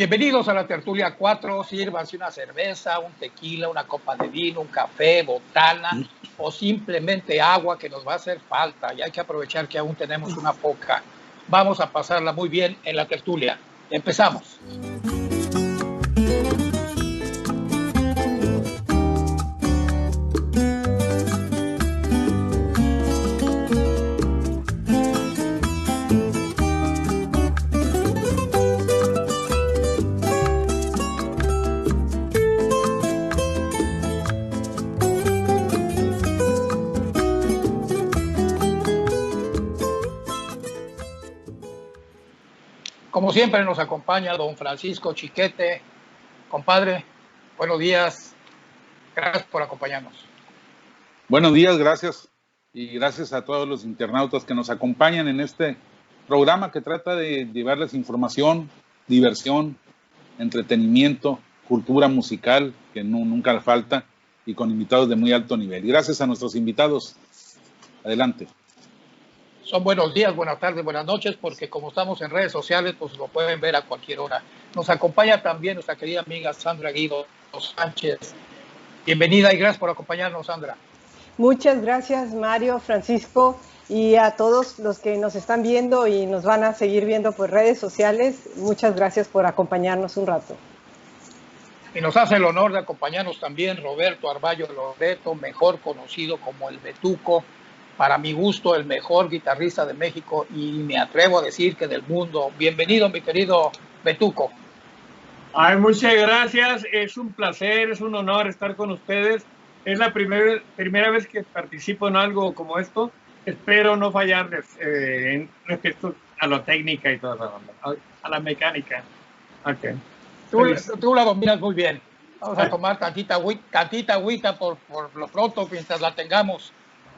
Bienvenidos a la Tertulia 4, sírvanse una cerveza, un tequila, una copa de vino, un café, botana o simplemente agua que nos va a hacer falta y hay que aprovechar que aún tenemos una poca. Vamos a pasarla muy bien en la tertulia. Empezamos. Como siempre nos acompaña don Francisco Chiquete. Compadre, buenos días. Gracias por acompañarnos. Buenos días, gracias. Y gracias a todos los internautas que nos acompañan en este programa que trata de llevarles información, diversión, entretenimiento, cultura musical, que nunca falta, y con invitados de muy alto nivel. Y gracias a nuestros invitados. Adelante. Son buenos días, buenas tardes, buenas noches, porque como estamos en redes sociales, pues lo pueden ver a cualquier hora. Nos acompaña también nuestra querida amiga Sandra Guido Sánchez. Bienvenida y gracias por acompañarnos, Sandra. Muchas gracias, Mario, Francisco, y a todos los que nos están viendo y nos van a seguir viendo por redes sociales. Muchas gracias por acompañarnos un rato. Y nos hace el honor de acompañarnos también Roberto Arballo Loreto, mejor conocido como el Betuco. Para mi gusto, el mejor guitarrista de México y me atrevo a decir que del mundo. Bienvenido, mi querido Betuco. Ay, muchas gracias. Es un placer, es un honor estar con ustedes. Es la primera vez que participo en algo como esto. Espero no fallarles respecto a la técnica y toda a la mecánica. Okay. Tú la dominas muy bien. Vamos a tomar tantita agüita por lo pronto mientras la tengamos.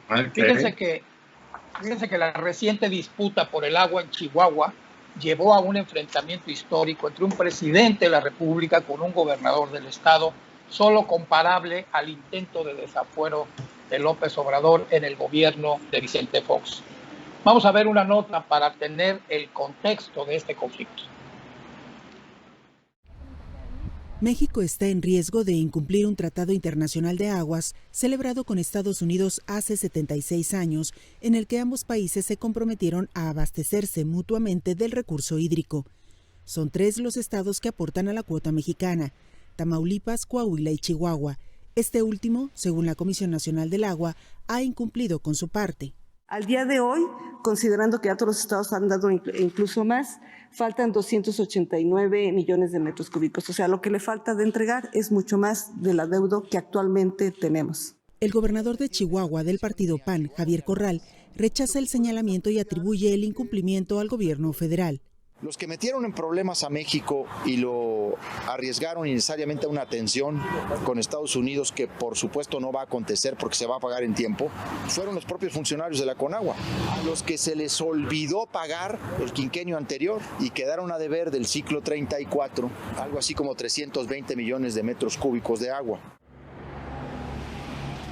Okay. Fíjense que la reciente disputa por el agua en Chihuahua llevó a un enfrentamiento histórico entre un presidente de la República con un gobernador del estado, solo comparable al intento de desafuero de López Obrador en el gobierno de Vicente Fox. Vamos a ver una nota para tener el contexto de este conflicto. México está en riesgo de incumplir un tratado internacional de aguas celebrado con Estados Unidos hace 76 años, en el que ambos países se comprometieron a abastecerse mutuamente del recurso hídrico. Son 3 los estados que aportan a la cuota mexicana: Tamaulipas, Coahuila y Chihuahua. Este último, según la Comisión Nacional del Agua, ha incumplido con su parte. Al día de hoy, considerando que ya todos los estados han dado incluso más, faltan 289 millones de metros cúbicos. O sea, lo que le falta de entregar es mucho más del adeudo que actualmente tenemos. El gobernador de Chihuahua del partido PAN, Javier Corral, rechaza el señalamiento y atribuye el incumplimiento al gobierno federal. Los que metieron en problemas a México y lo arriesgaron innecesariamente a una tensión con Estados Unidos, que por supuesto no va a acontecer porque se va a pagar en tiempo, fueron los propios funcionarios de la Conagua, a los que se les olvidó pagar el quinquenio anterior y quedaron a deber del ciclo 34, algo así como 320 millones de metros cúbicos de agua.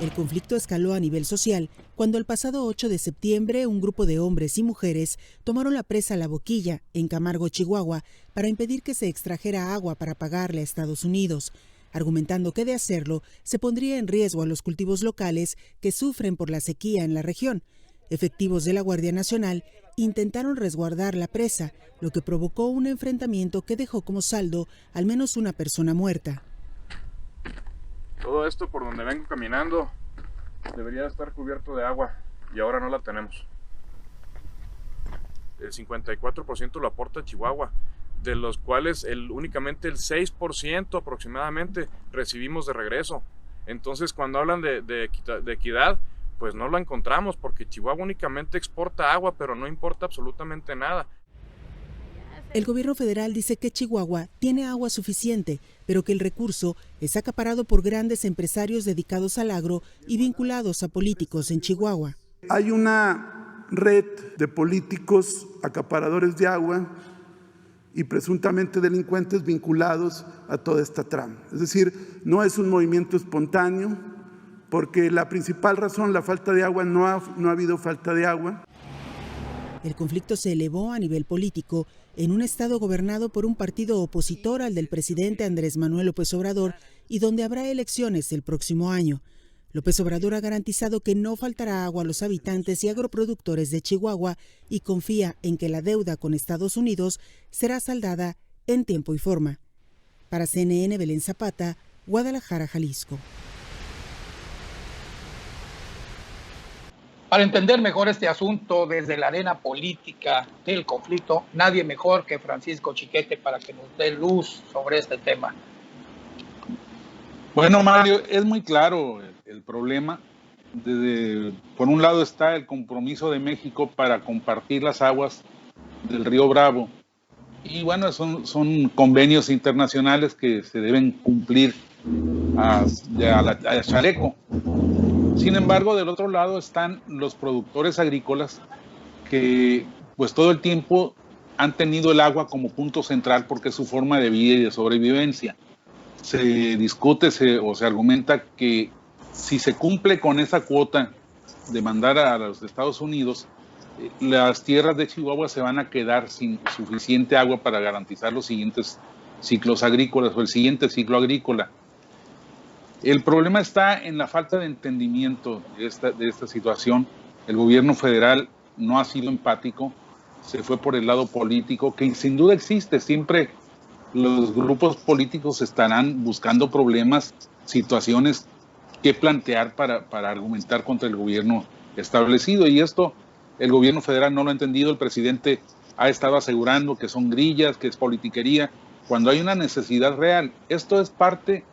El conflicto escaló a nivel social cuando el pasado 8 de septiembre un grupo de hombres y mujeres tomaron la presa La Boquilla, en Camargo, Chihuahua, para impedir que se extrajera agua para pagarle a Estados Unidos, argumentando que de hacerlo se pondría en riesgo a los cultivos locales que sufren por la sequía en la región. Efectivos de la Guardia Nacional intentaron resguardar la presa, lo que provocó un enfrentamiento que dejó como saldo al menos una persona muerta. Todo esto por donde vengo caminando debería estar cubierto de agua y ahora no la tenemos. El 54% lo aporta Chihuahua, de los cuales únicamente el 6% aproximadamente recibimos de regreso. Entonces, cuando hablan de equidad, pues no la encontramos, porque Chihuahua únicamente exporta agua, pero no importa absolutamente nada. El gobierno federal dice que Chihuahua tiene agua suficiente, pero que el recurso es acaparado por grandes empresarios dedicados al agro y vinculados a políticos en Chihuahua. Hay una red de políticos acaparadores de agua y presuntamente delincuentes vinculados a toda esta trama. Es decir, no es un movimiento espontáneo, porque la principal razón, la falta de agua, no ha habido falta de agua. El conflicto se elevó a nivel político en un estado gobernado por un partido opositor al del presidente Andrés Manuel López Obrador y donde habrá elecciones el próximo año. López Obrador ha garantizado que no faltará agua a los habitantes y agroproductores de Chihuahua y confía en que la deuda con Estados Unidos será saldada en tiempo y forma. Para CNN, Belén Zapata, Guadalajara, Jalisco. Para entender mejor este asunto desde la arena política del conflicto, nadie mejor que Francisco Chiquete para que nos dé luz sobre este tema. Bueno, Mario, es muy claro el problema. Por un lado está el compromiso de México para compartir las aguas del río Bravo. Y bueno, son convenios internacionales que se deben cumplir a chaleco. Sin embargo, del otro lado están los productores agrícolas que pues todo el tiempo han tenido el agua como punto central porque es su forma de vida y de sobrevivencia. Se discute o se argumenta que si se cumple con esa cuota de mandar a los Estados Unidos, las tierras de Chihuahua se van a quedar sin suficiente agua para garantizar los siguientes ciclos agrícolas o el siguiente ciclo agrícola. El problema está en la falta de entendimiento de esta situación. El gobierno federal no ha sido empático, se fue por el lado político, que sin duda existe. Siempre los grupos políticos estarán buscando problemas, situaciones que plantear para argumentar contra el gobierno establecido. Y esto el gobierno federal no lo ha entendido. El presidente ha estado asegurando que son grillas, que es politiquería, cuando hay una necesidad real. Esto es parte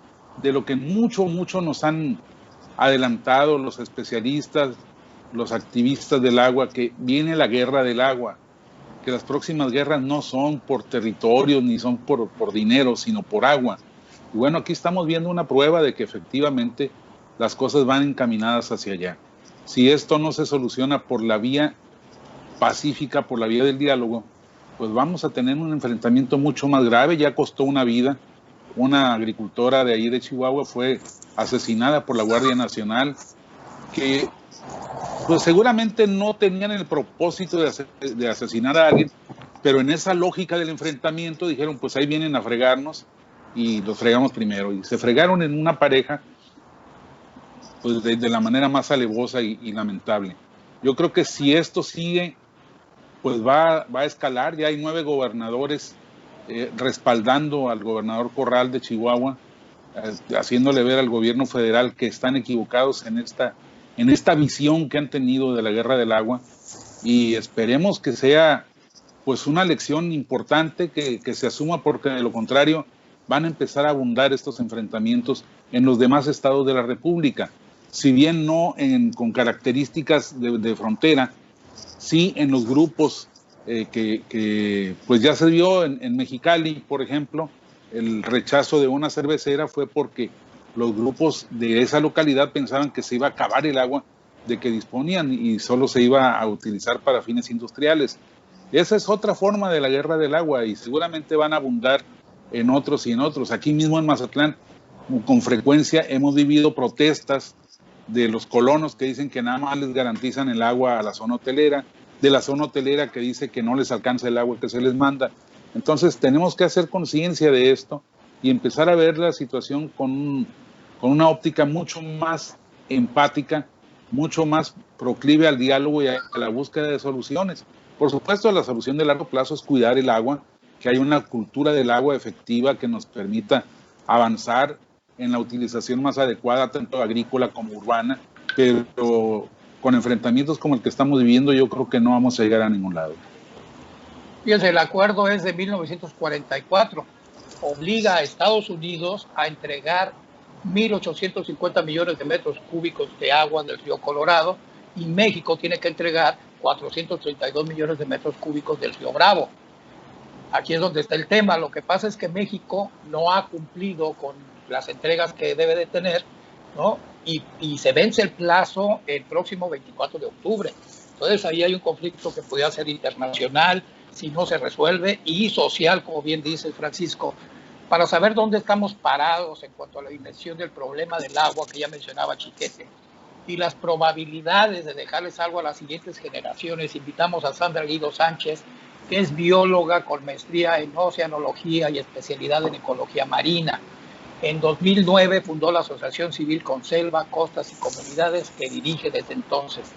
de lo que mucho nos han adelantado los especialistas, los activistas del agua, que viene la guerra del agua, que las próximas guerras no son por territorio ni son por dinero, sino por agua. Y bueno, aquí estamos viendo una prueba de que efectivamente las cosas van encaminadas hacia allá. Si esto no se soluciona por la vía pacífica, por la vía del diálogo, pues vamos a tener un enfrentamiento mucho más grave. Ya costó una vida. Una agricultora de ahí de Chihuahua fue asesinada por la Guardia Nacional, que pues seguramente no tenían el propósito de asesinar a alguien, pero en esa lógica del enfrentamiento dijeron, pues ahí vienen a fregarnos y los fregamos primero. Y se fregaron en una pareja pues de la manera más alevosa y lamentable. Yo creo que si esto sigue, pues va a escalar. Ya hay 9 gobernadores respaldando al gobernador Corral de Chihuahua, haciéndole ver al gobierno federal que están equivocados en esta visión que han tenido de la guerra del agua, y esperemos que sea pues una lección importante que se asuma, porque de lo contrario van a empezar a abundar estos enfrentamientos en los demás estados de la República, si bien no con características de frontera, sí en los grupos que pues ya se vio en Mexicali, por ejemplo. El rechazo de una cervecera fue porque los grupos de esa localidad pensaban que se iba a acabar el agua de que disponían y solo se iba a utilizar para fines industriales. Esa es otra forma de la guerra del agua y seguramente van a abundar en otros y en otros. Aquí mismo en Mazatlán, con frecuencia hemos vivido protestas de los colonos que dicen que nada más les garantizan el agua a la zona hotelera, de la zona hotelera que dice que no les alcanza el agua que se les manda. Entonces tenemos que hacer conciencia de esto y empezar a ver la situación con una óptica mucho más empática, mucho más proclive al diálogo y a la búsqueda de soluciones. Por supuesto, la solución de largo plazo es cuidar el agua, que haya una cultura del agua efectiva que nos permita avanzar en la utilización más adecuada, tanto agrícola como urbana, pero con enfrentamientos como el que estamos viviendo, yo creo que no vamos a llegar a ningún lado. Fíjense, el acuerdo es de 1944. Obliga a Estados Unidos a entregar 1.850 millones de metros cúbicos de agua del río Colorado, y México tiene que entregar 432 millones de metros cúbicos del río Bravo. Aquí es donde está el tema. Lo que pasa es que México no ha cumplido con las entregas que debe de tener, ¿no? Y se vence el plazo el próximo 24 de octubre. Entonces ahí hay un conflicto que podría ser internacional si no se resuelve, y social, como bien dice Francisco, para saber dónde estamos parados en cuanto a la dimensión del problema del agua que ya mencionaba Chiquete. y las probabilidades de dejarles algo a las siguientes generaciones, invitamos a Sandra Guido Sánchez, que es bióloga con maestría en oceanología y especialidad en ecología marina. En 2009 fundó la Asociación Civil Conselva, Costas y Comunidades, que dirige desde entonces.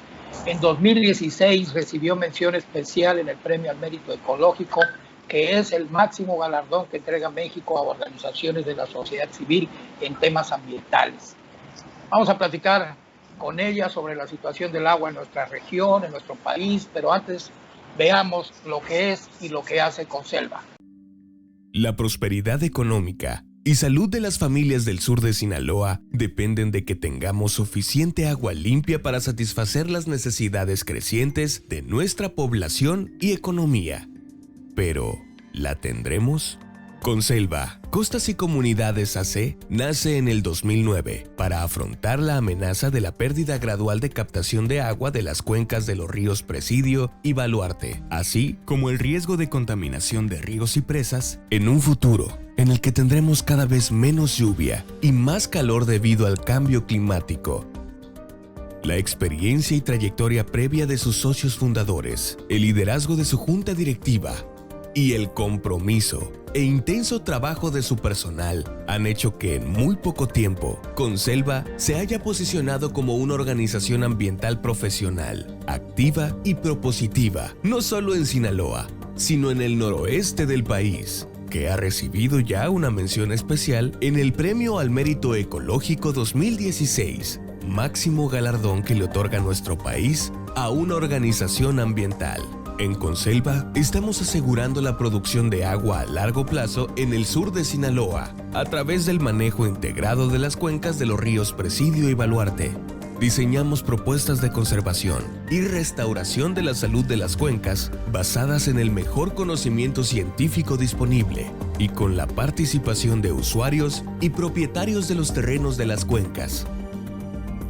En 2016 recibió mención especial en el Premio al Mérito Ecológico, que es el máximo galardón que entrega México a organizaciones de la sociedad civil en temas ambientales. Vamos a platicar con ella sobre la situación del agua en nuestra región, en nuestro país, pero antes veamos lo que es y lo que hace Conselva. La prosperidad económica y salud de las familias del sur de Sinaloa dependen de que tengamos suficiente agua limpia para satisfacer las necesidades crecientes de nuestra población y economía. Pero, ¿la tendremos? Conselva, Costas y Comunidades AC, nace en el 2009 para afrontar la amenaza de la pérdida gradual de captación de agua de las cuencas de los ríos Presidio y Baluarte, así como el riesgo de contaminación de ríos y presas en un futuro en el que tendremos cada vez menos lluvia y más calor debido al cambio climático. La experiencia y trayectoria previa de sus socios fundadores, el liderazgo de su junta directiva y el compromiso e intenso trabajo de su personal han hecho que en muy poco tiempo Conselva se haya posicionado como una organización ambiental profesional, activa y propositiva, no solo en Sinaloa, sino en el noroeste del país, que ha recibido ya una mención especial en el Premio al Mérito Ecológico 2016, máximo galardón que le otorga nuestro país a una organización ambiental. En Conselva estamos asegurando la producción de agua a largo plazo en el sur de Sinaloa a través del manejo integrado de las cuencas de los ríos Presidio y Baluarte. Diseñamos propuestas de conservación y restauración de la salud de las cuencas basadas en el mejor conocimiento científico disponible y con la participación de usuarios y propietarios de los terrenos de las cuencas.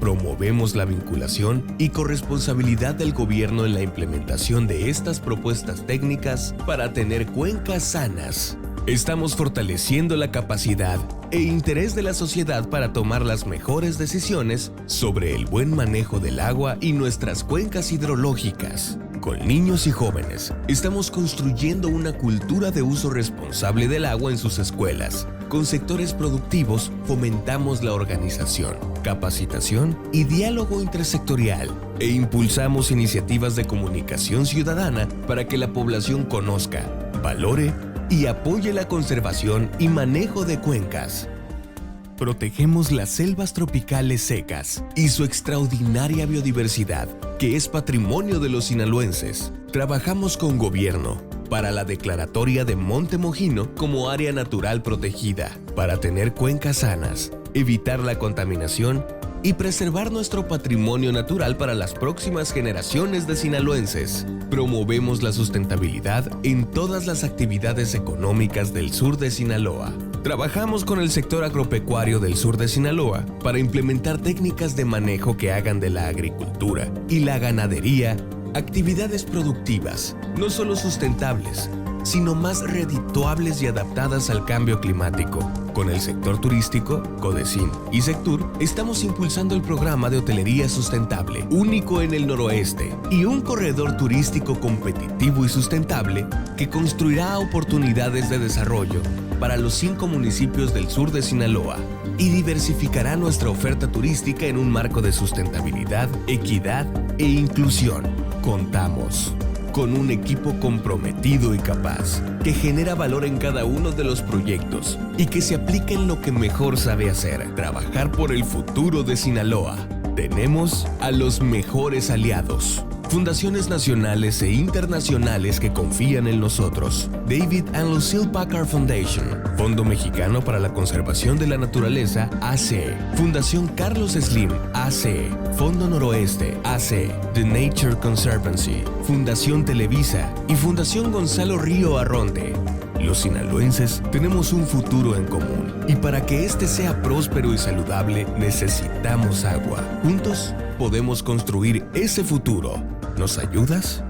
Promovemos la vinculación y corresponsabilidad del gobierno en la implementación de estas propuestas técnicas para tener cuencas sanas. Estamos fortaleciendo la capacidad e interés de la sociedad para tomar las mejores decisiones sobre el buen manejo del agua y nuestras cuencas hidrológicas. Con niños y jóvenes, estamos construyendo una cultura de uso responsable del agua en sus escuelas. Con sectores productivos, fomentamos la organización, capacitación y diálogo intersectorial e impulsamos iniciativas de comunicación ciudadana para que la población conozca, valore y apoye la conservación y manejo de cuencas. Protegemos las selvas tropicales secas y su extraordinaria biodiversidad, que es patrimonio de los sinaloenses. Trabajamos con gobierno para la declaratoria de Monte Mojino como área natural protegida, para tener cuencas sanas, evitar la contaminación y preservar nuestro patrimonio natural para las próximas generaciones de sinaloenses. Promovemos la sustentabilidad en todas las actividades económicas del sur de Sinaloa. Trabajamos con el sector agropecuario del sur de Sinaloa para implementar técnicas de manejo que hagan de la agricultura y la ganadería actividades productivas, no solo sustentables, sino más redituables y adaptadas al cambio climático. Con el sector turístico, Codecin y Sectur, estamos impulsando el programa de hotelería sustentable, único en el noroeste, y un corredor turístico competitivo y sustentable que construirá oportunidades de desarrollo para los 5 municipios del sur de Sinaloa y diversificará nuestra oferta turística en un marco de sustentabilidad, equidad e inclusión. Contamos con un equipo comprometido y capaz, que genera valor en cada uno de los proyectos y que se aplica en lo que mejor sabe hacer, trabajar por el futuro de Sinaloa. Tenemos a los mejores aliados, fundaciones nacionales e internacionales que confían en nosotros. David and Lucille Packard Foundation, Fondo Mexicano para la Conservación de la Naturaleza, AC, Fundación Carlos Slim, AC, Fondo Noroeste, AC, The Nature Conservancy, Fundación Televisa y Fundación Gonzalo Río Arronte. Los sinaloenses tenemos un futuro en común y para que este sea próspero y saludable necesitamos agua. Juntos podemos construir ese futuro. ¿Nos ayudas?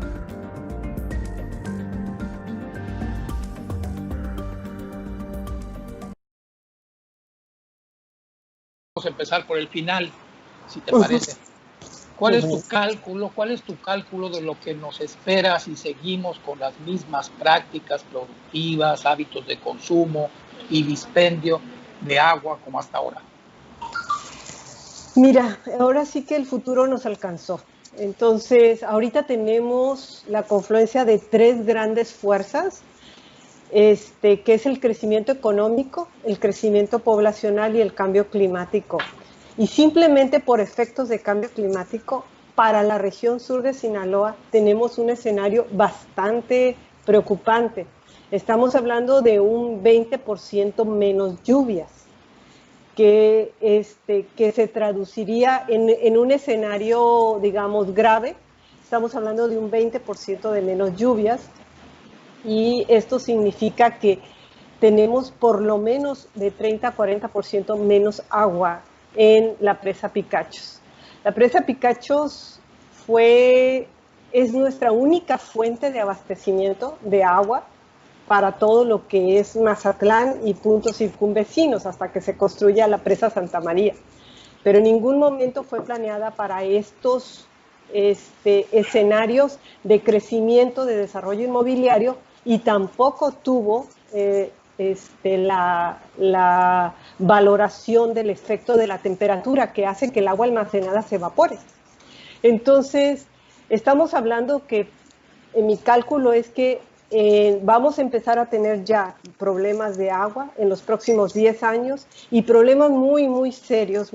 Vamos a empezar por el final, si te parece. ¿Cuál es tu cálculo? ¿Cuál es tu cálculo de lo que nos espera si seguimos con las mismas prácticas productivas, hábitos de consumo y dispendio de agua como hasta ahora? Mira, ahora sí que el futuro nos alcanzó. Entonces, ahorita tenemos la confluencia de tres grandes fuerzas, que es el crecimiento económico, el crecimiento poblacional y el cambio climático. Y simplemente por efectos de cambio climático, para la región sur de Sinaloa tenemos un escenario bastante preocupante. Estamos hablando de un 20% menos lluvias, que se traduciría en un escenario, digamos, grave. Estamos hablando de un 20% de menos lluvias, y esto significa que tenemos por lo menos de 30 a 40% menos agua en la presa Picachos. La presa Picachos es nuestra única fuente de abastecimiento de agua para todo lo que es Mazatlán y puntos circunvecinos hasta que se construya la presa Santa María. Pero en ningún momento fue planeada para estos escenarios de crecimiento, de desarrollo inmobiliario, y tampoco tuvo la valoración del efecto de la temperatura que hace que el agua almacenada se evapore. Entonces, estamos hablando que mi cálculo es que vamos a empezar a tener ya problemas de agua en los próximos 10 años y problemas muy, muy serios,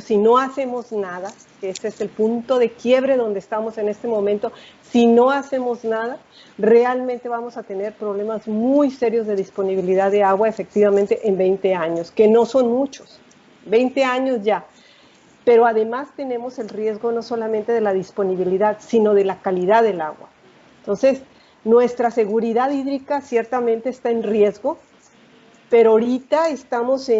si no hacemos nada, que ese es el punto de quiebre donde estamos en este momento. Si no hacemos nada, realmente vamos a tener problemas muy serios de disponibilidad de agua efectivamente en 20 años, que no son muchos, 20 años ya. Pero además tenemos el riesgo no solamente de la disponibilidad, sino de la calidad del agua. Entonces, nuestra seguridad hídrica ciertamente está en riesgo, pero ahorita estamos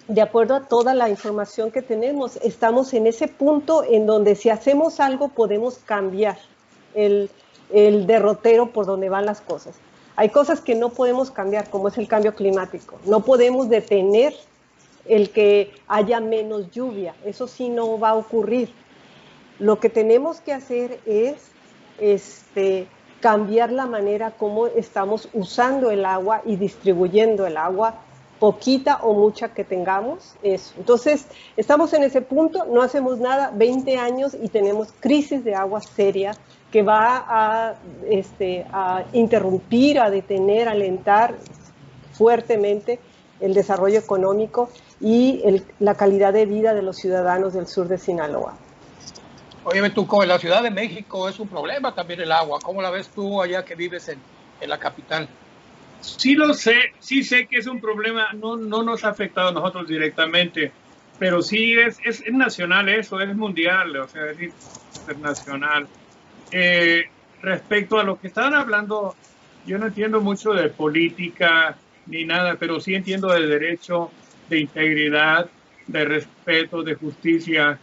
de acuerdo a toda la información que tenemos, estamos en ese punto en donde si hacemos algo podemos cambiar el derrotero por donde van las cosas. Hay cosas que no podemos cambiar, como es el cambio climático. No podemos detener el que haya menos lluvia, eso sí no va a ocurrir. Lo que tenemos que hacer es cambiar la manera como estamos usando el agua y distribuyendo el agua, poquita o mucha que tengamos, eso. Entonces, estamos en ese punto, no hacemos nada, 20 años y tenemos crisis de agua seria que va a interrumpir, a detener, a alentar fuertemente el desarrollo económico y la calidad de vida de los ciudadanos del sur de Sinaloa. Oye, Betuco, en la Ciudad de México es un problema también el agua. ¿Cómo la ves tú allá que vives en la capital? Sí lo sé, sí sé que es un problema, no nos ha afectado a nosotros directamente, pero sí es nacional eso, es mundial, o sea, es internacional. Respecto a lo que estaban hablando, yo no entiendo mucho de política ni nada, pero sí entiendo de derecho, de integridad, de respeto, de justicia,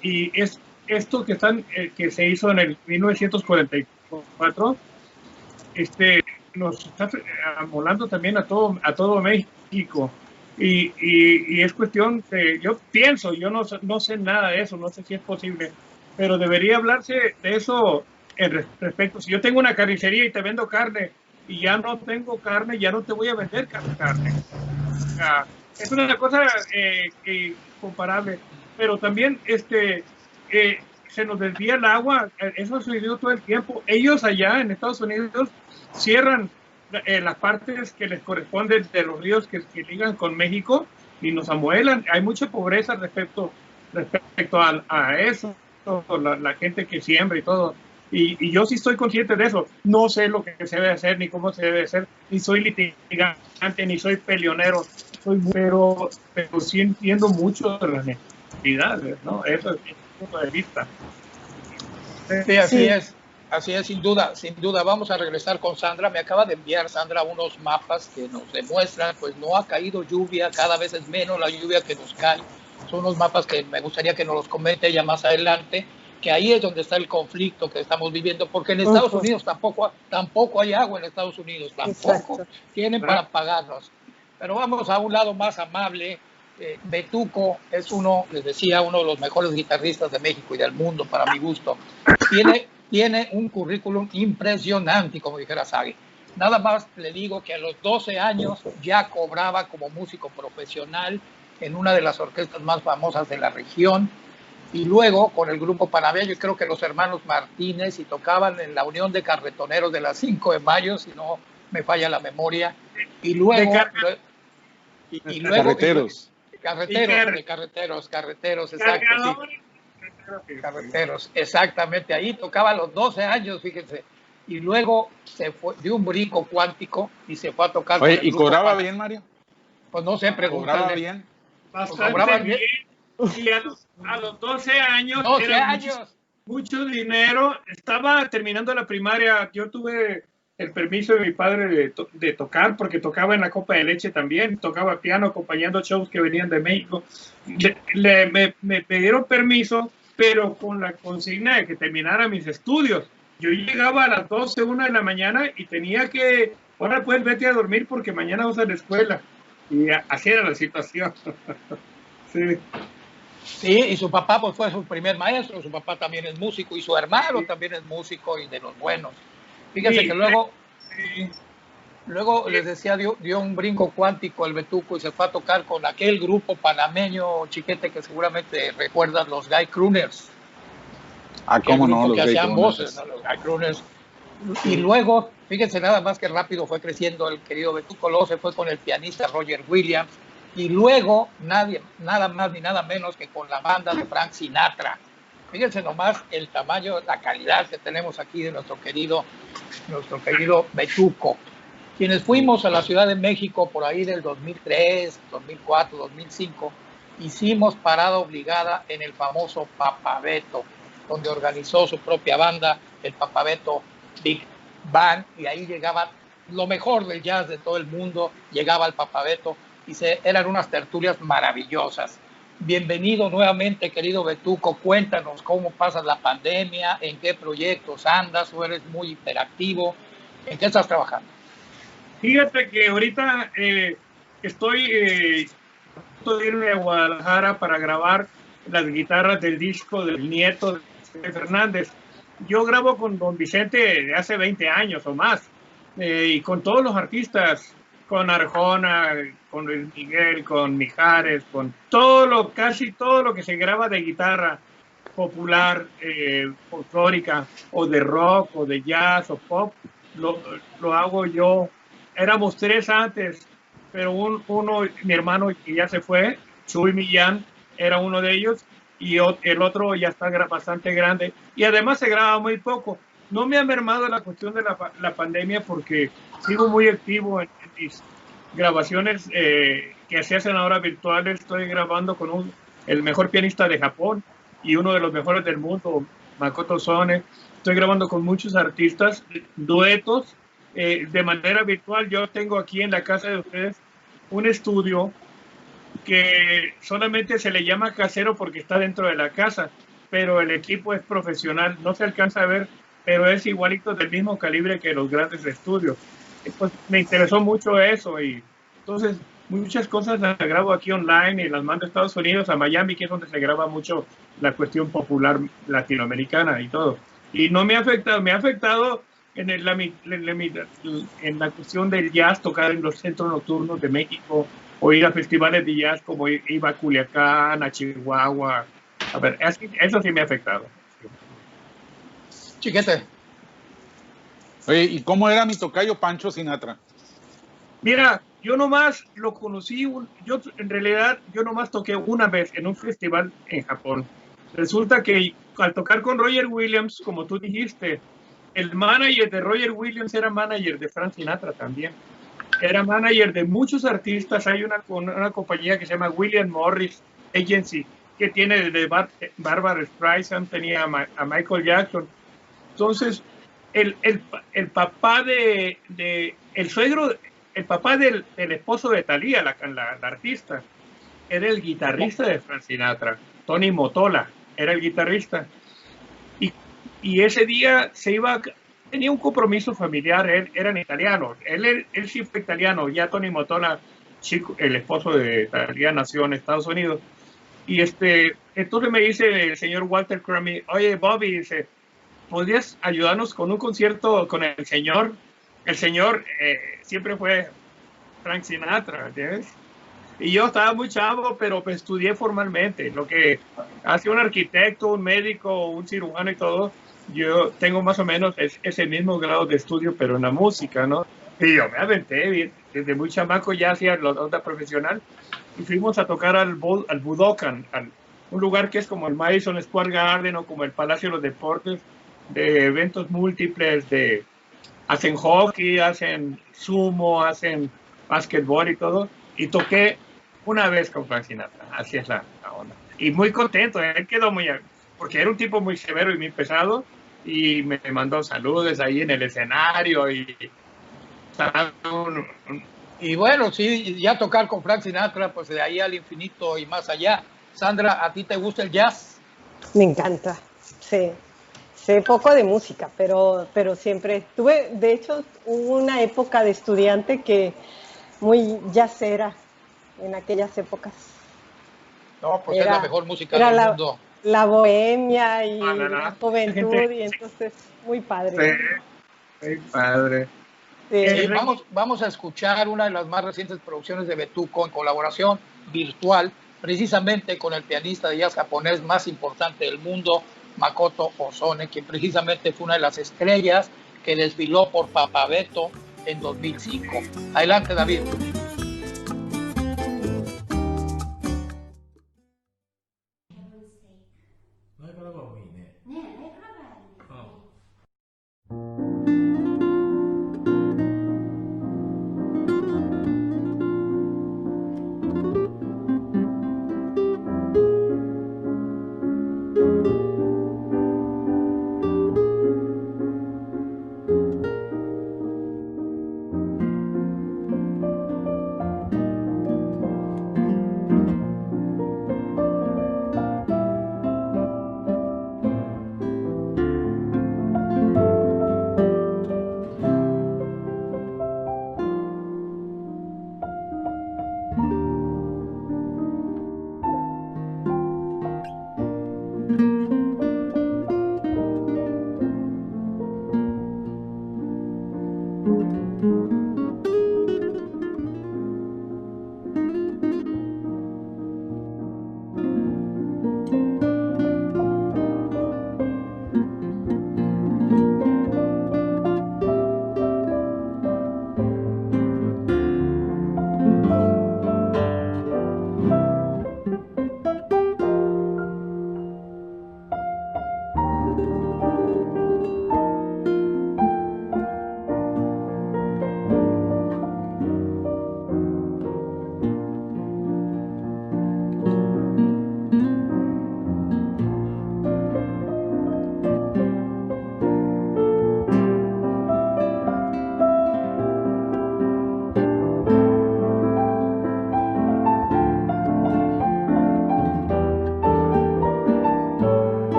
y es esto que se hizo en el 1944, nos está amolando también a todo México, y es cuestión que yo pienso, yo no sé nada de eso, no sé si es posible, pero debería hablarse de eso en respecto. Si yo tengo una carnicería y te vendo carne y ya no tengo carne, ya no te voy a vender carne. O sea, es una cosa comparable, pero también se nos desvía el agua, eso ha sucedido todo el tiempo. Ellos allá en Estados Unidos cierran las partes que les corresponden de los ríos que ligan con México y nos amuelan. Hay mucha pobreza respecto a eso, la gente que siembra y todo. Y yo sí estoy consciente de eso. No sé lo que se debe hacer ni cómo se debe hacer, ni soy litigante, ni soy peleonero, pero sí entiendo mucho de las necesidades, ¿no? Eso es mi punto de vista. Sí, así es, sin duda. Vamos a regresar con Sandra. Me acaba de enviar Sandra unos mapas que nos demuestran, pues no ha caído lluvia, cada vez es menos la lluvia que nos cae. Son unos mapas que me gustaría que nos los comente ella más adelante, que ahí es donde está el conflicto que estamos viviendo, porque en Estados Unidos tampoco hay agua en Estados Unidos, tampoco. Exacto. Tienen para pagarnos. Pero vamos a un lado más amable. Betuco es les decía, uno de los mejores guitarristas de México y del mundo, para mi gusto. Tiene un currículum impresionante, como dijera Sagi. Nada más le digo que a los 12 años ya cobraba como músico profesional en una de las orquestas más famosas de la región, y luego con el grupo Panamá, yo creo que los hermanos Martínez, y tocaban en la Unión de Carretoneros de la 5 de mayo, si no me falla la memoria, y luego... Carreteros. Carreteros, exacto. Sí. Carreteros, exactamente, ahí tocaba a los 12 años, fíjense. Y luego se fue, dio un brinco cuántico y se fue a tocar. Oye, ¿y cobraba bien, Mario? Pues no sé, preguntarle. ¿Cobraba bien? Bastante bien. Y a los 12 años, 12 años. Mucho dinero. Estaba terminando la primaria. Yo tuve el permiso de mi padre de tocar, porque tocaba en la Copa de Leche también, tocaba piano acompañando shows que venían de México. Me pidieron permiso, pero con la consigna de que terminara mis estudios. Yo llegaba a las 12, 1 de la mañana y tenía que, ahora pues vete a dormir porque mañana vas a la escuela. Y así era la situación. Sí. Sí, y su papá pues fue su primer maestro, su papá también es músico y su hermano también es músico y de los buenos. Fíjense que luego les decía, dio un brinco cuántico el Betuco y se fue a tocar con aquel grupo panameño, Chiquete, que seguramente recuerdas, los Guy Crooners. ¿Cómo no? Los que hacían voces, ¿no? Los Guy Crooners. Y luego, fíjense nada más que rápido fue creciendo el querido Betuco. Luego se fue con el pianista Roger Williams. Y luego, nada más ni nada menos que con la banda de Frank Sinatra. Fíjense nomás el tamaño, la calidad que tenemos aquí de nuestro querido Betuco. Quienes fuimos a la Ciudad de México por ahí del 2003, 2004, 2005, hicimos parada obligada en el famoso Papabeto, donde organizó su propia banda, el Papabeto Big Band, y ahí llegaba lo mejor del jazz de todo el mundo, llegaba al Papabeto, y eran unas tertulias maravillosas. Bienvenido nuevamente, querido Betuco. Cuéntanos cómo pasas la pandemia, en qué proyectos andas, o eres muy hiperactivo, ¿en qué estás trabajando? Fíjate que ahorita estoy a irme a Guadalajara para grabar las guitarras del disco del nieto de Vicente Fernández. Yo grabo con don Vicente de hace 20 años o más, y con todos los artistas, con Arjona, con Luis Miguel, con Mijares, con casi todo lo que se graba de guitarra popular, folclórica, o de rock, o de jazz, o pop, lo hago yo. Éramos 3 antes, pero mi hermano que ya se fue, Chuy Millán, era uno de ellos, y el otro ya está bastante grande, y además se graba muy poco. No me ha mermado la cuestión de la pandemia, porque sigo muy activo en mis grabaciones que se hacen ahora virtuales. Estoy grabando con el mejor pianista de Japón y uno de los mejores del mundo, Makoto Sone. Estoy grabando con muchos artistas, duetos, de manera virtual. Yo tengo aquí en la casa de ustedes un estudio que solamente se le llama casero porque está dentro de la casa, pero el equipo es profesional. No se alcanza a ver, pero es igualito, del mismo calibre que los grandes estudios. Pues me interesó mucho eso, y entonces muchas cosas las grabo aquí online y las mando a Estados Unidos, a Miami, que es donde se graba mucho la cuestión popular latinoamericana y todo. Y no me ha afectado, me ha afectado en la cuestión del jazz, tocar en los centros nocturnos de México, o ir a festivales de jazz como iba a Culiacán, a Chihuahua. A ver, eso sí me ha afectado. Chiquete. Oye, ¿y cómo era mi tocayo Pancho Sinatra? Mira, yo nomás lo conocí, en realidad yo nomás toqué una vez en un festival en Japón. Resulta que al tocar con Roger Williams, como tú dijiste, el manager de Roger Williams era manager de Frank Sinatra también. Era manager de muchos artistas. Hay una compañía que se llama William Morris Agency, que tiene desde Barbara Streisand, tenía a Michael Jackson. Entonces, el papá el papá del esposo de Thalía, la artista, era el guitarrista de Frank Sinatra. Tony Mottola era el guitarrista. Y ese día tenía un compromiso familiar. Eran italianos. Él sí fue italiano. Ya Tony Mottola chico, el esposo de Thalía nació en Estados Unidos. Y entonces me dice el señor Walter Crummy, oye Bobby, dice, ¿podrías ayudarnos con un concierto con el señor? El señor siempre fue Frank Sinatra, ¿entiendes? Y yo estaba muy chavo, pero pues, estudié formalmente. Lo que hace un arquitecto, un médico, un cirujano y todo, yo tengo más o menos ese mismo grado de estudio, pero en la música, ¿no? Y yo me aventé, desde muy chamaco ya hacía la onda profesional. Y fuimos a tocar al Budokan, un lugar que es como el Madison Square Garden o como el Palacio de los Deportes, de eventos múltiples, hacen hockey, hacen sumo, hacen básquetbol y todo. Y toqué una vez con Frank Sinatra, así es la onda. Y muy contento, él quedó porque era un tipo muy severo y muy pesado, y me mandó saludos ahí en el escenario, y bueno, sí, ya tocar con Frank Sinatra, pues de ahí al infinito y más allá. Sandra, ¿a ti te gusta el jazz? Me encanta, sí. Sé poco de música, pero siempre tuve, de hecho, hubo una época de estudiante que muy jazzera en aquellas épocas. No, pues es la mejor música del mundo. La bohemia y la juventud, y entonces, muy padre. Sí, muy padre. Sí, vamos a escuchar una de las más recientes producciones de Betuco en colaboración virtual, precisamente con el pianista de jazz japonés más importante del mundo, Makoto Ozone, quien precisamente fue una de las estrellas que desfiló por Papabeto en 2005. Adelante, David.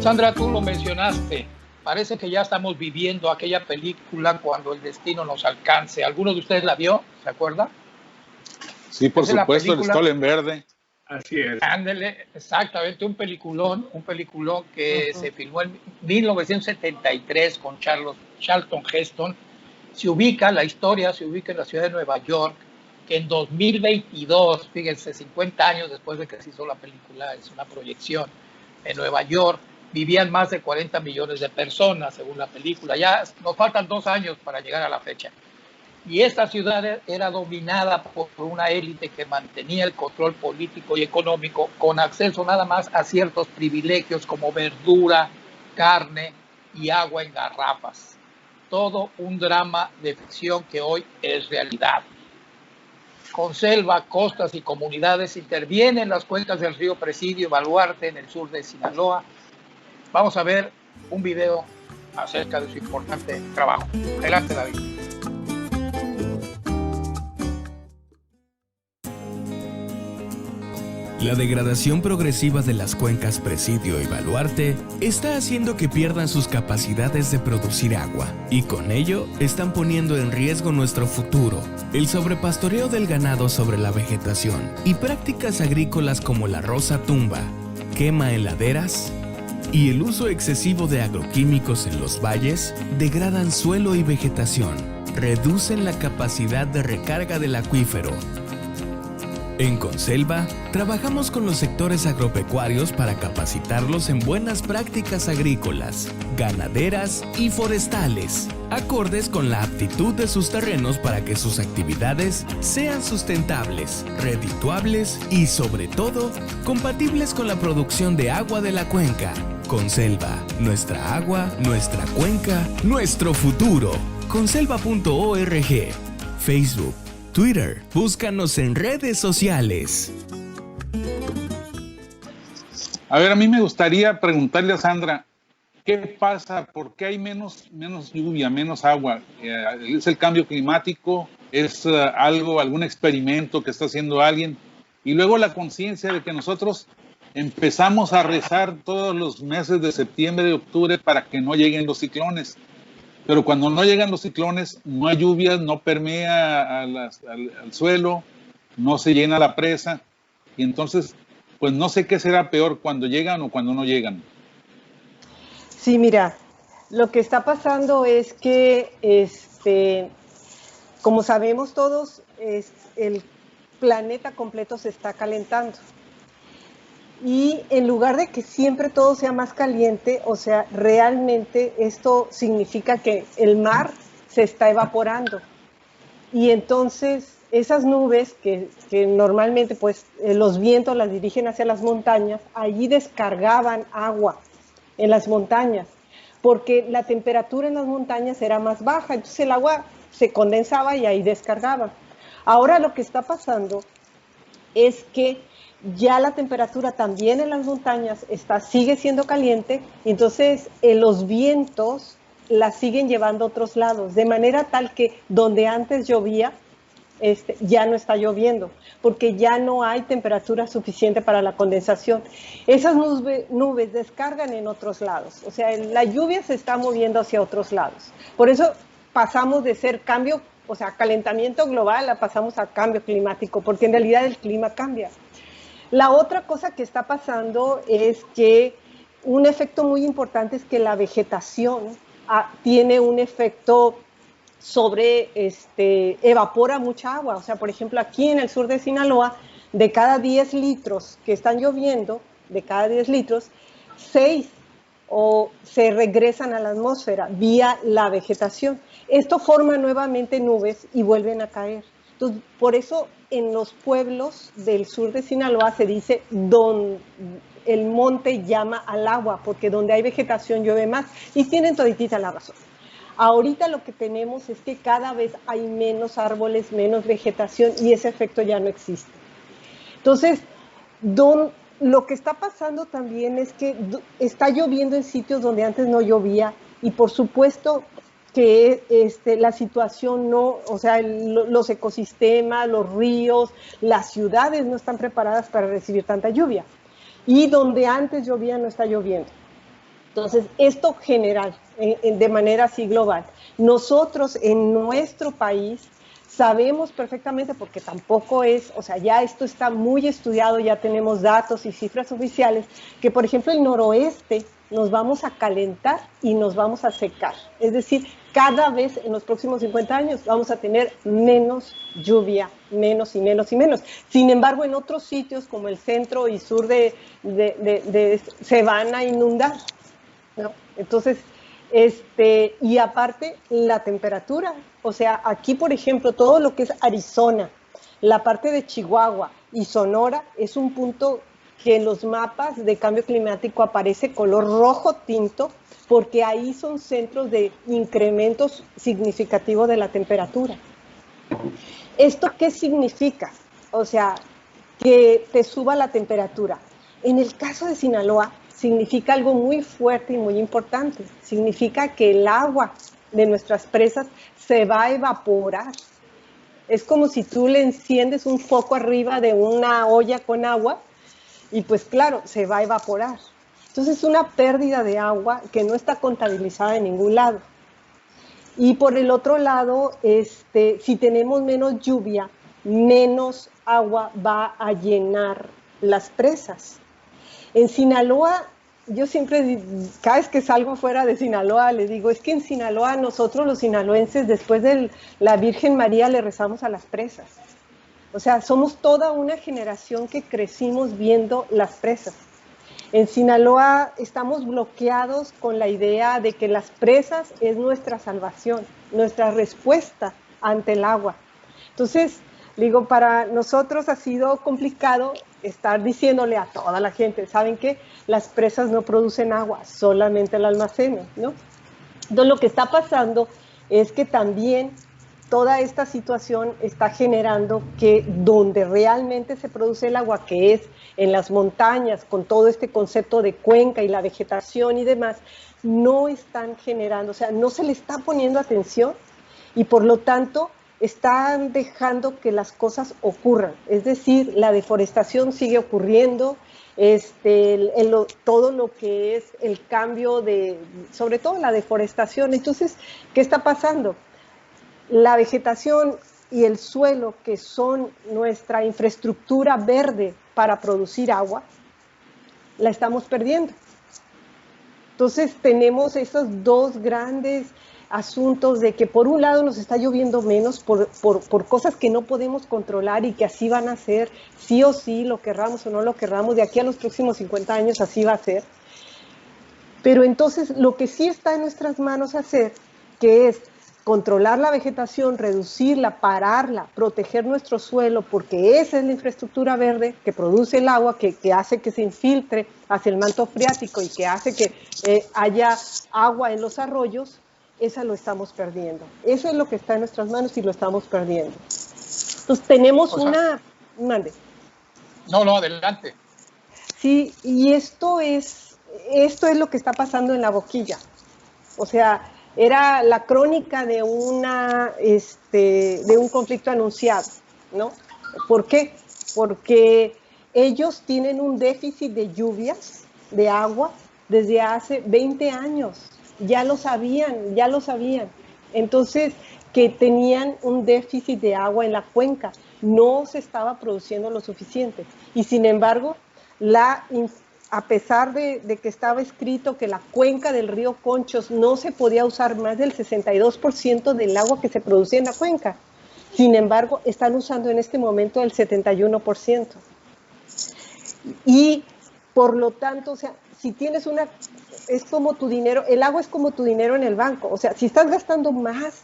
Sandra, tú lo mencionaste. Parece que ya estamos viviendo aquella película Cuando el destino nos alcance. ¿Alguno de ustedes la vio? ¿Se acuerda? Sí, por supuesto, el Sol en Verde. Así es. Ándele, exactamente, un peliculón que se filmó en 1973 con Charlton Heston. La historia se ubica en la ciudad de Nueva York, que en 2022, fíjense, 50 años después de que se hizo la película, es una proyección, en Nueva York vivían más de 40 millones de personas, según la película. Ya nos faltan 2 años para llegar a la fecha. Y esta ciudad era dominada por una élite que mantenía el control político y económico con acceso nada más a ciertos privilegios como verdura, carne y agua en garrafas. Todo un drama de ficción que hoy es realidad. Con selva, costas y comunidades intervienen las cuencas del río Presidio y Baluarte en el sur de Sinaloa. Vamos a ver un video acerca de su importante trabajo. Adelante, David. La degradación progresiva de las cuencas Presidio y Baluarte está haciendo que pierdan sus capacidades de producir agua y con ello están poniendo en riesgo nuestro futuro. El sobrepastoreo del ganado sobre la vegetación y prácticas agrícolas como la rosa tumba, quema en laderas y el uso excesivo de agroquímicos en los valles degradan suelo y vegetación, reducen la capacidad de recarga del acuífero. En Conselva, trabajamos con los sectores agropecuarios para capacitarlos en buenas prácticas agrícolas, ganaderas y forestales, acordes con la aptitud de sus terrenos para que sus actividades sean sustentables, redituables y, sobre todo, compatibles con la producción de agua de la cuenca. Conselva, nuestra agua, nuestra cuenca, nuestro futuro. Conselva.org, Facebook, Twitter, búscanos en redes sociales. A ver, a mí me gustaría preguntarle a Sandra, ¿qué pasa? ¿Por qué hay menos lluvia, menos agua? ¿Es el cambio climático? ¿Es algún experimento que está haciendo alguien? Y luego la conciencia de que nosotros empezamos a rezar todos los meses de septiembre y octubre para que no lleguen los ciclones. Pero cuando no llegan los ciclones, no hay lluvias, no permea al suelo, no se llena la presa. Y entonces, pues no sé qué será peor, cuando llegan o cuando no llegan. Sí, mira, lo que está pasando es que, como sabemos todos, el planeta completo se está calentando. Y en lugar de que siempre todo sea más caliente, o sea, realmente esto significa que el mar se está evaporando. Y entonces esas nubes que normalmente pues los vientos las dirigen hacia las montañas, allí descargaban agua en las montañas, porque la temperatura en las montañas era más baja, entonces el agua se condensaba y ahí descargaba. Ahora lo que está pasando es que ya la temperatura también en las montañas sigue siendo caliente, y entonces los vientos la siguen llevando a otros lados, de manera tal que donde antes llovía, ya no está lloviendo, porque ya no hay temperatura suficiente para la condensación. Esas nubes descargan en otros lados, o sea, la lluvia se está moviendo hacia otros lados. Por eso pasamos de ser calentamiento global, pasamos a cambio climático, porque en realidad el clima cambia. La otra cosa que está pasando es que un efecto muy importante es que la vegetación tiene un efecto sobre, evapora mucha agua. O sea, por ejemplo, aquí en el sur de Sinaloa, de cada 10 litros que están lloviendo, de cada 10 litros, 6 se regresan a la atmósfera vía la vegetación. Esto forma nuevamente nubes y vuelven a caer. Entonces, por eso en los pueblos del sur de Sinaloa se dice donde el monte llama al agua, porque donde hay vegetación llueve más, y tienen toditita la razón. Ahorita lo que tenemos es que cada vez hay menos árboles, menos vegetación, y ese efecto ya no existe. Entonces, lo que está pasando también es que está lloviendo en sitios donde antes no llovía, y por supuesto que la situación los ecosistemas, los ríos, las ciudades no están preparadas para recibir tanta lluvia. Y donde antes llovía no está lloviendo. Entonces, esto general, de manera así global. Nosotros en nuestro país sabemos perfectamente, porque tampoco es, o sea, ya esto está muy estudiado, ya tenemos datos y cifras oficiales, que por ejemplo el noroeste nos vamos a calentar y nos vamos a secar. Es decir, cada vez en los próximos 50 años vamos a tener menos lluvia, menos y menos y menos. Sin embargo, en otros sitios como el centro y sur se van a inundar, ¿no? Entonces, y aparte la temperatura, o sea, aquí por ejemplo todo lo que es Arizona, la parte de Chihuahua y Sonora es un punto que en los mapas de cambio climático aparece color rojo tinto, porque ahí son centros de incrementos significativos de la temperatura. ¿Esto qué significa? O sea, que te suba la temperatura. En el caso de Sinaloa, significa algo muy fuerte y muy importante. Significa que el agua de nuestras presas se va a evaporar. Es como si tú le enciendes un foco arriba de una olla con agua y pues claro, se va a evaporar. Entonces es una pérdida de agua que no está contabilizada en ningún lado. Y por el otro lado, si tenemos menos lluvia, menos agua va a llenar las presas. En Sinaloa, yo siempre, cada vez que salgo fuera de Sinaloa, les digo, es que en Sinaloa nosotros los sinaloenses, después de la Virgen María, le rezamos a las presas. O sea, somos toda una generación que crecimos viendo las presas. En Sinaloa estamos bloqueados con la idea de que las presas es nuestra salvación, nuestra respuesta ante el agua. Entonces, digo, para nosotros ha sido complicado estar diciéndole a toda la gente, ¿saben qué? Las presas no producen agua, solamente la almacenan, ¿no? Entonces, lo que está pasando es que también toda esta situación está generando que donde realmente se produce el agua, que es en las montañas, con todo este concepto de cuenca y la vegetación y demás, no están generando, o sea, no se le está poniendo atención y por lo tanto están dejando que las cosas ocurran. Es decir, la deforestación sigue ocurriendo, todo lo que es el cambio sobre todo la deforestación. Entonces, ¿qué está pasando? La vegetación y el suelo, que son nuestra infraestructura verde para producir agua, la estamos perdiendo. Entonces tenemos esos dos grandes asuntos de que por un lado nos está lloviendo menos por cosas que no podemos controlar y que así van a ser, sí o sí, lo querramos o no lo querramos, de aquí a los próximos 50 años así va a ser. Pero entonces lo que sí está en nuestras manos hacer, que es controlar la vegetación, reducirla, pararla, proteger nuestro suelo, porque esa es la infraestructura verde que produce el agua, que hace que se infiltre hacia el manto freático y que hace que haya agua en los arroyos, esa lo estamos perdiendo. Eso es lo que está en nuestras manos y lo estamos perdiendo. Entonces tenemos Mande. No, adelante. Sí, y esto es lo que está pasando en La Boquilla. O sea, era la crónica de un conflicto anunciado, ¿no? ¿Por qué? Porque ellos tienen un déficit de lluvias, de agua, desde hace 20 años. Ya lo sabían. Entonces, que tenían un déficit de agua en la cuenca. No se estaba produciendo lo suficiente. Y sin embargo, a pesar de que estaba escrito que la cuenca del río Conchos no se podía usar más del 62% del agua que se producía en la cuenca. Sin embargo, están usando en este momento el 71%. Y por lo tanto, o sea, si tienes es como tu dinero, el agua es como tu dinero en el banco. O sea, si estás gastando más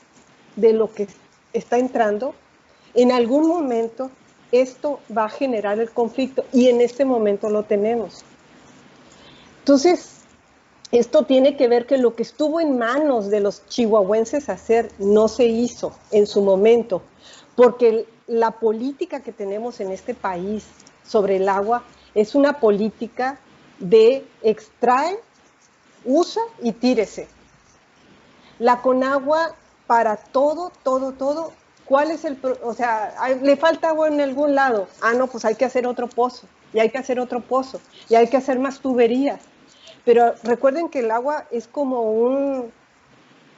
de lo que está entrando, en algún momento esto va a generar el conflicto y en este momento lo tenemos. Entonces, esto tiene que ver que lo que estuvo en manos de los chihuahuenses hacer no se hizo en su momento, porque la política que tenemos en este país sobre el agua es una política de extrae, usa y tírese. La Conagua para todo, ¿cuál es o sea, le falta agua en algún lado? No, pues hay que hacer otro pozo, y hay que hacer otro pozo, y hay que hacer más tuberías. Pero recuerden que el agua es como un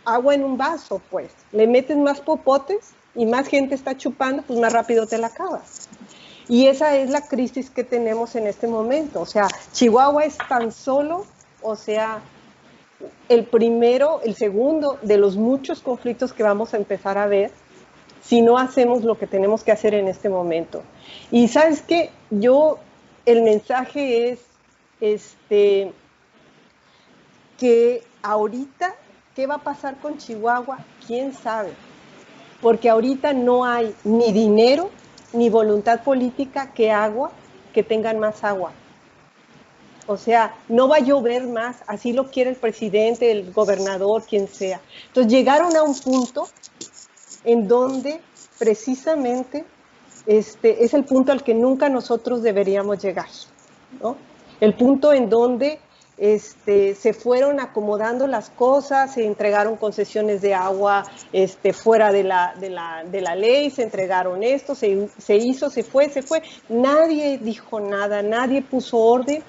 agua en un vaso, pues. Le metes más popotes y más gente está chupando, pues más rápido te la acabas. Y esa es la crisis que tenemos en este momento. O sea, Chihuahua es tan solo, o sea, el primero, el segundo de los muchos conflictos que vamos a empezar a ver si no hacemos lo que tenemos que hacer en este momento. Y ¿sabes qué? El mensaje es que ahorita, ¿qué va a pasar con Chihuahua? ¿Quién sabe? Porque ahorita no hay ni dinero ni voluntad política que tengan más agua. O sea, no va a llover más, así lo quiere el presidente, el gobernador, quien sea. Entonces llegaron a un punto en donde precisamente es el punto al que nunca nosotros deberíamos llegar, ¿no? El punto en donde se fueron acomodando las cosas, se entregaron concesiones de agua fuera de la ley, se entregaron esto, se hizo, se fue. Nadie dijo nada, nadie puso orden.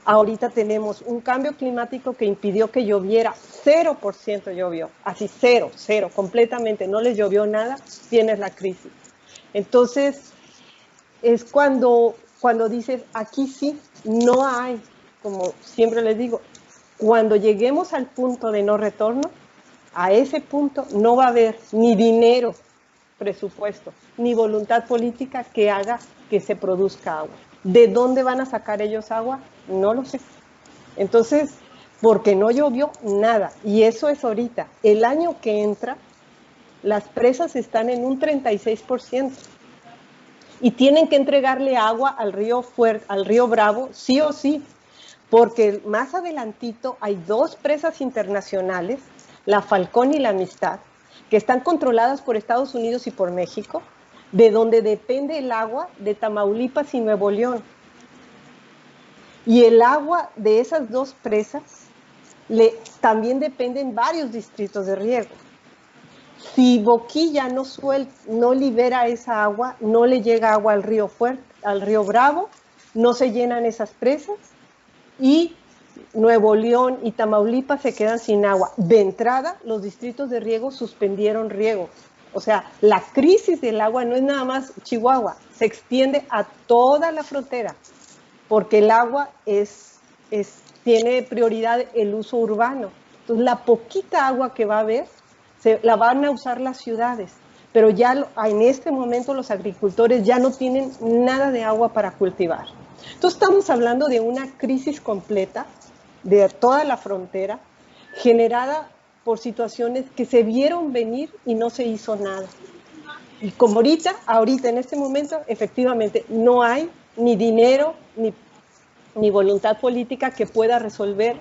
Ahorita tenemos un cambio climático que impidió que lloviera, 0% llovió, así cero, completamente, no les llovió nada, tienes la crisis. Entonces, es cuando dices, aquí sí, no hay, como siempre les digo, cuando lleguemos al punto de no retorno, a ese punto no va a haber ni dinero, presupuesto, ni voluntad política que haga que se produzca agua. ¿De dónde van a sacar ellos agua? No lo sé. Entonces, porque no llovió nada, y eso es ahorita. El año que entra, las presas están en un 36%, y tienen que entregarle agua al río Bravo, sí o sí, porque más adelantito hay 2 presas internacionales, la Falcón y la Amistad, que están controladas por Estados Unidos y por México, de donde depende el agua de Tamaulipas y Nuevo León. Y el agua de esas 2 presas también dependen varios distritos de riego. Si Boquilla no libera esa agua, no le llega agua al río Bravo, no se llenan esas presas y Nuevo León y Tamaulipas se quedan sin agua. De entrada, los distritos de riego suspendieron riego. O sea, la crisis del agua no es nada más Chihuahua, se extiende a toda la frontera, porque el agua tiene prioridad el uso urbano. Entonces, la poquita agua que va a haber, la van a usar las ciudades, pero ya en este momento los agricultores ya no tienen nada de agua para cultivar. Entonces, estamos hablando de una crisis completa de toda la frontera, generada por situaciones que se vieron venir y no se hizo nada. Y como ahorita en este momento, efectivamente, no hay ni dinero ni voluntad política que pueda resolver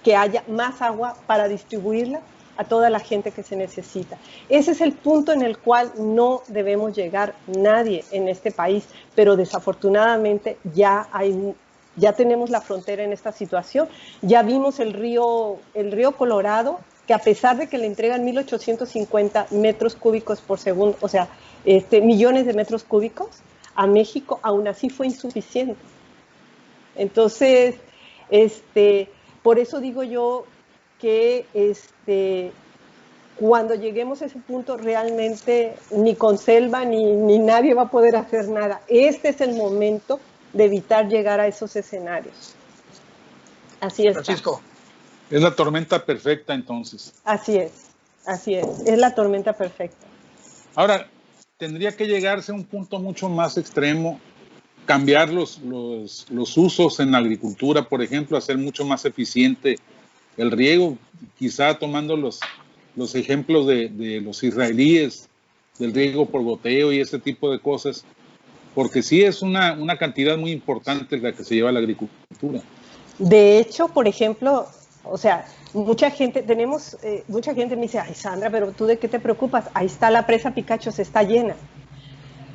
que haya más agua para distribuirla a toda la gente que se necesita. Ese es el punto en el cual no debemos llegar nadie en este país, pero desafortunadamente ya tenemos la frontera en esta situación. Ya vimos el río Colorado, que a pesar de que le entregan 1,850 metros cúbicos por segundo, o sea, millones de metros cúbicos, a México aún así fue insuficiente. Entonces, por eso digo yo que cuando lleguemos a ese punto realmente ni Conselva ni nadie va a poder hacer nada. Este es el momento de evitar llegar a esos escenarios. Así es. Francisco. Es la tormenta perfecta, entonces. Así es la tormenta perfecta. Ahora, tendría que llegarse a un punto mucho más extremo, cambiar los usos en la agricultura, por ejemplo, hacer mucho más eficiente el riego, quizá tomando los ejemplos de los israelíes, del riego por goteo y ese tipo de cosas, porque sí es una cantidad muy importante la que se lleva a la agricultura. De hecho, por ejemplo, o sea, mucha gente me dice, ay Sandra, pero tú ¿de qué te preocupas? Ahí está la presa Picachos, está llena.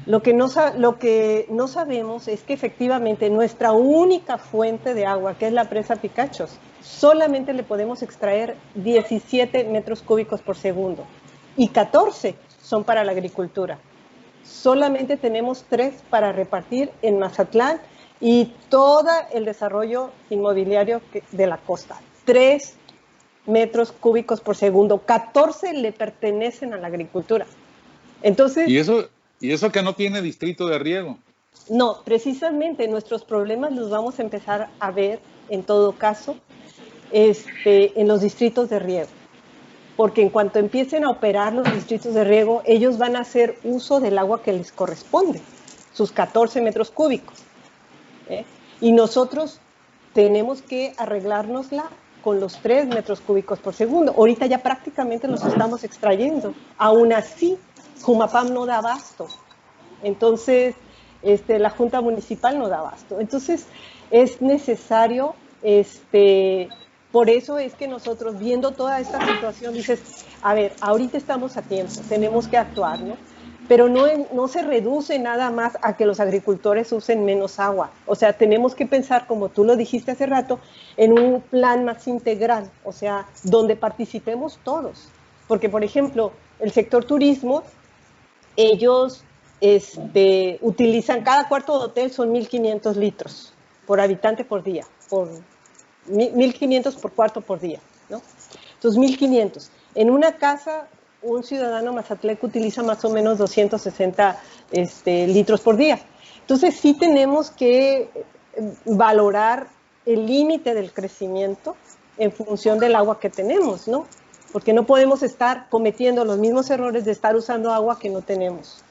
Lo que no sabemos es que efectivamente nuestra única fuente de agua, que es la presa Picachos, solamente le podemos extraer 17 metros cúbicos por segundo y 14 son para la agricultura. Solamente tenemos 3 para repartir en Mazatlán y todo el desarrollo inmobiliario de la costa. 3 metros cúbicos por segundo, 14 le pertenecen a la agricultura. Entonces, ¿Y eso que no tiene distrito de riego? No, precisamente nuestros problemas los vamos a empezar a ver, en todo caso, en los distritos de riego. Porque en cuanto empiecen a operar los distritos de riego, ellos van a hacer uso del agua que les corresponde, sus 14 metros cúbicos. Y nosotros tenemos que arreglárnosla con los 3 metros cúbicos por segundo. Ahorita ya prácticamente los estamos extrayendo. Aún así, Jumapam no da abasto. Entonces, la Junta Municipal no da abasto. Entonces, es necesario, por eso es que nosotros, viendo toda esta situación, dices, a ver, ahorita estamos a tiempo, tenemos que actuar, ¿no? Pero no se reduce nada más a que los agricultores usen menos agua. O sea, tenemos que pensar, como tú lo dijiste hace rato, en un plan más integral, o sea, donde participemos todos. Porque, por ejemplo, el sector turismo, ellos utilizan, cada cuarto de hotel son 1.500 litros por habitante por día, por 1.500 por cuarto por día, ¿no? Entonces, 1.500. En una casa, un ciudadano mazatleco utiliza más o menos 260 litros por día. Entonces, sí tenemos que valorar el límite del crecimiento en función del agua que tenemos, ¿no? Porque no podemos estar cometiendo los mismos errores de estar usando agua que no tenemos.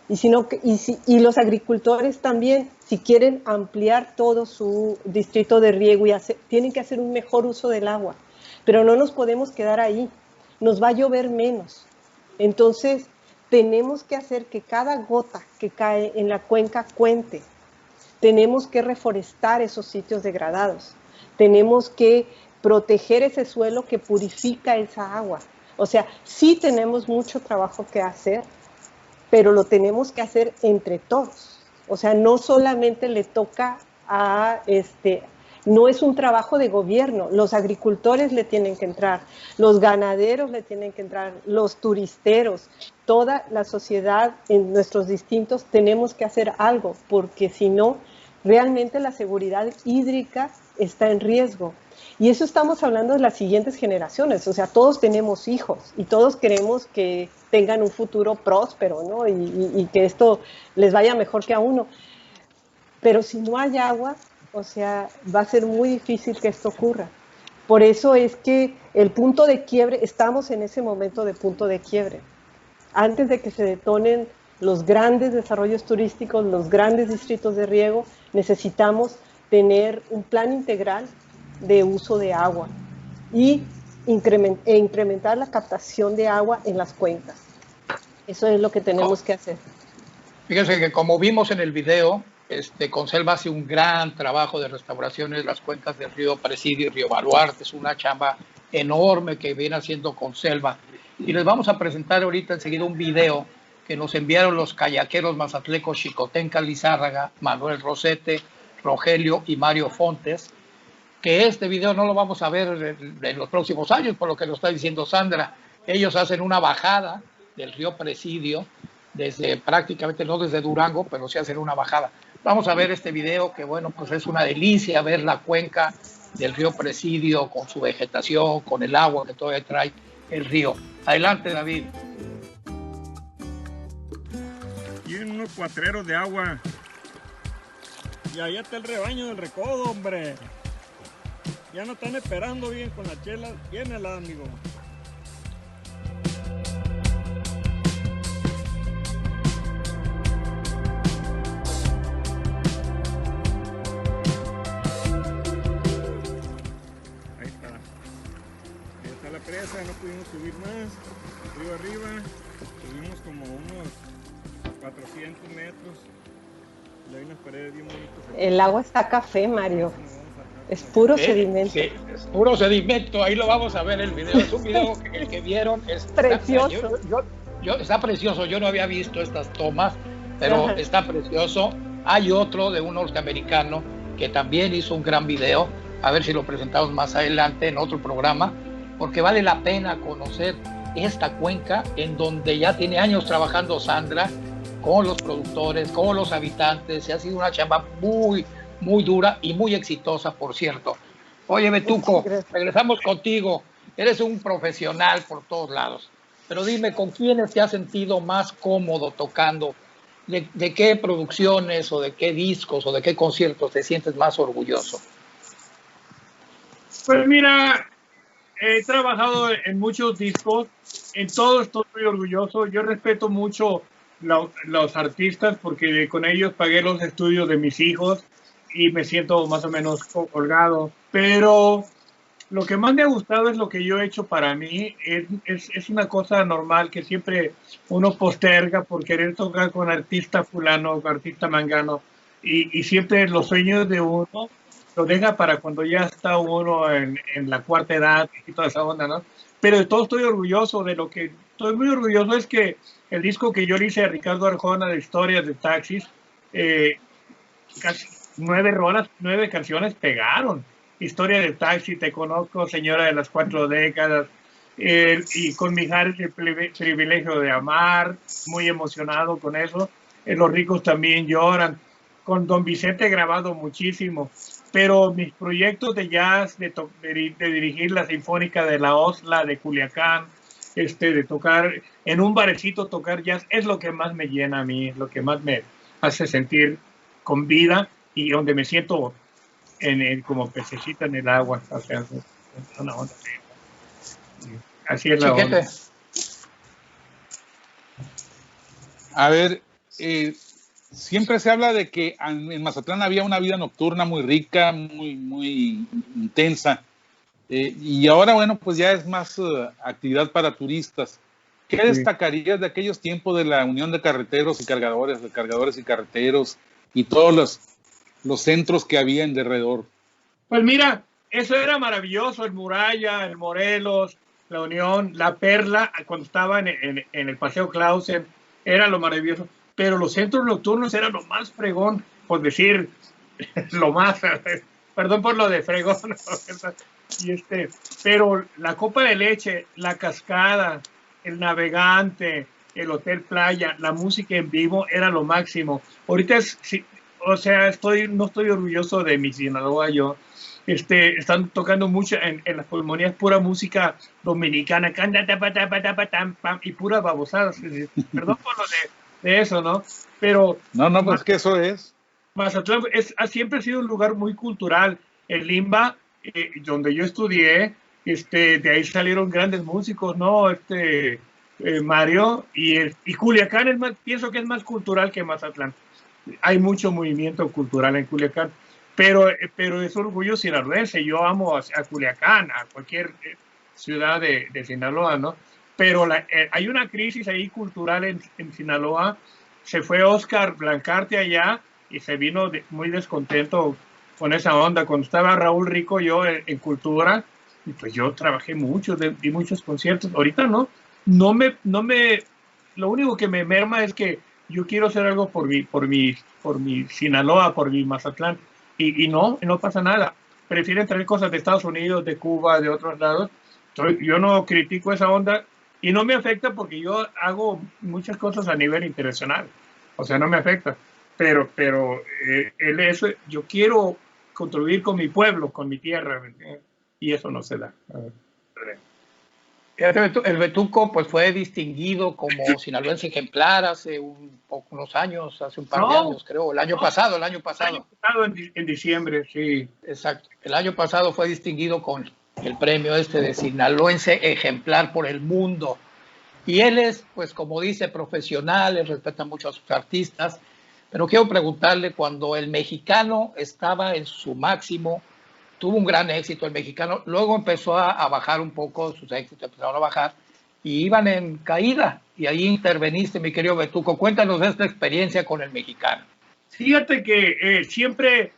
Y los agricultores también, si quieren ampliar todo su distrito de riego, tienen que hacer un mejor uso del agua. Pero no nos podemos quedar ahí. Nos va a llover menos. Entonces, tenemos que hacer que cada gota que cae en la cuenca cuente. Tenemos que reforestar esos sitios degradados. Tenemos que proteger ese suelo que purifica esa agua. O sea, sí tenemos mucho trabajo que hacer, pero lo tenemos que hacer entre todos. O sea, no solamente le toca a no es un trabajo de gobierno, los agricultores le tienen que entrar, los ganaderos le tienen que entrar, los turisteros, toda la sociedad en nuestros distintos tenemos que hacer algo, porque si no, realmente la seguridad hídrica está en riesgo. Y eso estamos hablando de las siguientes generaciones, o sea, todos tenemos hijos y todos queremos que tengan un futuro próspero, ¿no? Y que esto les vaya mejor que a uno. Pero si no hay agua, o sea, va a ser muy difícil que esto ocurra. Por eso es que el punto de quiebre, estamos en ese momento de punto de quiebre. Antes de que se detonen los grandes desarrollos turísticos, los grandes distritos de riego, necesitamos tener un plan integral de uso de agua y incrementar la captación de agua en las cuencas. Eso es lo que tenemos que hacer. Fíjense que como vimos en el video, Conselva hace un gran trabajo de restauración en las cuencas del río Presidio y río Baluarte. Es una chamba enorme que viene haciendo Conselva. Y les vamos a presentar ahorita enseguida un video que nos enviaron los kayakeros mazatlecos Xicotenca Lizárraga, Manuel Rosete, Rogelio y Mario Fontes, que este video no lo vamos a ver en los próximos años, por lo que nos está diciendo Sandra. Ellos hacen una bajada del río Presidio, prácticamente no desde Durango, pero sí hacen una bajada. Vamos a ver este video, que bueno, pues es una delicia ver la cuenca del río Presidio con su vegetación, con el agua que todavía trae el río. Adelante, David. Tienen unos cuatreros de agua. Y allá está el rebaño del recodo, hombre. Ya no están esperando bien con la chela. Llénela, amigo. Ahí está. Ahí está la presa. No pudimos subir más. Río arriba. Subimos como unos 400 metros. Y hay unas paredes bien bonitas. El agua está café, Mario. Es puro sedimento. Sí, es puro sedimento. Ahí lo vamos a ver el video. Es un video que el que vieron es precioso. Está precioso. Yo no había visto estas tomas, pero está precioso. Hay otro de un norteamericano que también hizo un gran video. A ver si lo presentamos más adelante en otro programa, porque vale la pena conocer esta cuenca en donde ya tiene años trabajando Sandra con los productores, con los habitantes. Ha sido una chamba muy, muy dura y muy exitosa, por cierto. Oye, Betuco, regresamos contigo. Eres un profesional por todos lados. Pero dime, ¿con quiénes te has sentido más cómodo tocando? ¿De qué producciones o de qué discos o de qué conciertos te sientes más orgulloso? Pues mira, he trabajado en muchos discos, en todos estoy muy orgulloso. Yo respeto mucho los artistas porque con ellos pagué los estudios de mis hijos y me siento más o menos holgado. Pero lo que más me ha gustado es lo que yo he hecho para mí. Es una cosa normal que siempre uno posterga por querer tocar con artista fulano, con artista mangano. Y siempre los sueños de uno lo deja para cuando ya está uno en la cuarta edad y toda esa onda, ¿no? Pero de todo estoy orgulloso. De lo que estoy muy orgulloso es que el disco que yo le hice a Ricardo Arjona de Historias de Taxis, casi 9 canciones pegaron. Historia del Taxi, Te Conozco, Señora de las 4 décadas, y con Mijares, El privilegio de amar, muy emocionado con eso. Los ricos también lloran. Con Don Vicente he grabado muchísimo, pero mis proyectos de jazz, de dirigir la Sinfónica de la Osla, de Culiacán, de tocar en un barecito, tocar jazz, es lo que más me llena a mí, es lo que más me hace sentir con vida y donde me siento como pececita en el agua. O sea, es una onda. Así es la onda. A ver, siempre se habla de que en Mazatlán había una vida nocturna muy rica, muy, muy intensa. Y ahora, bueno, pues ya es más actividad para turistas. ¿Qué destacarías de aquellos tiempos de la unión de carreteros y cargadores, de cargadores y carreteros y todos los centros que había en derredor? Pues mira, eso era maravilloso, el Muralla, el Morelos, la Unión, la Perla, cuando estaba en el Paseo Clausen, era lo maravilloso. Pero los centros nocturnos eran lo más fregón, por decir lo más, perdón por lo de fregón, pero la Copa de Leche, la Cascada, el Navegante, el Hotel Playa, la música en vivo era lo máximo. Ahorita o sea, no estoy orgulloso de mi Sinaloa, yo. Están tocando mucho en las pulmonías pura música dominicana, y pura babosada. Perdón por lo de eso, ¿no? Pero no, pues que eso es. Mazatlán siempre ha sido un lugar muy cultural. El Limba, donde yo estudié, de ahí salieron grandes músicos, ¿no? Mario y Culiacán pienso que es más cultural que Mazatlán. Hay mucho movimiento cultural en Culiacán, pero es orgullo sinaloense. Yo amo a Culiacán, a cualquier ciudad de Sinaloa, ¿no? Pero hay una crisis ahí cultural en Sinaloa. Se fue Oscar Blancarte allá y se vino muy descontento con esa onda. Cuando estaba Raúl Rico, yo en cultura, y pues yo trabajé mucho, di muchos conciertos. Ahorita no me, lo único que me merma es que yo quiero hacer algo por mi Sinaloa, por mi Mazatlán, y no pasa nada. Prefieren traer cosas de Estados Unidos, de Cuba, de otros lados. Yo no critico esa onda y no me afecta porque yo hago muchas cosas a nivel internacional. O sea, no me afecta. Pero eso, yo quiero contribuir con mi pueblo, con mi tierra, y eso no se da. El Betuco pues fue distinguido como sinaloense ejemplar hace unos años, hace un par de años creo, el año pasado. En diciembre, sí. Exacto, el año pasado fue distinguido con el premio de sinaloense ejemplar por el mundo. Y él es, pues como dice, profesional, él respeta mucho a sus artistas, pero quiero preguntarle, cuando el mexicano estaba en su máximo, tuvo un gran éxito el mexicano, luego empezó a bajar un poco, sus éxitos empezaron a bajar y iban en caída, y ahí interveniste, mi querido Betuco. Cuéntanos de esta experiencia con el mexicano. Fíjate que siempre,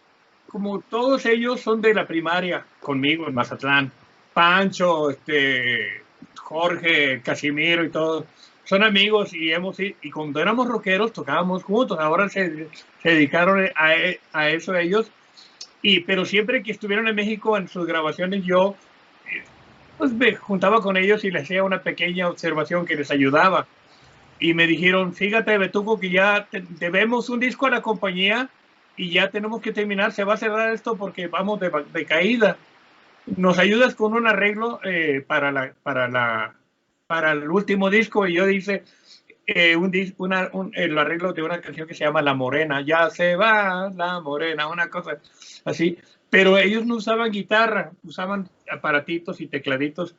como todos ellos son de la primaria conmigo en Mazatlán, Pancho, Jorge, Casimiro y todos, son amigos y cuando éramos rockeros tocábamos juntos. Ahora se dedicaron a eso ellos. Pero siempre que estuvieron en México en sus grabaciones, yo pues me juntaba con ellos y les hacía una pequeña observación que les ayudaba. y me dijeron, fíjate, Betuco, que ya debemos un disco a la compañía y ya tenemos que terminar, se va a cerrar esto porque vamos de caída. ¿Nos ayudas con un arreglo para el último disco? Y yo hice el arreglo de una canción que se llama La Morena. Ya se va la morena, una cosa así. Pero ellos no usaban guitarra, usaban aparatitos y tecladitos.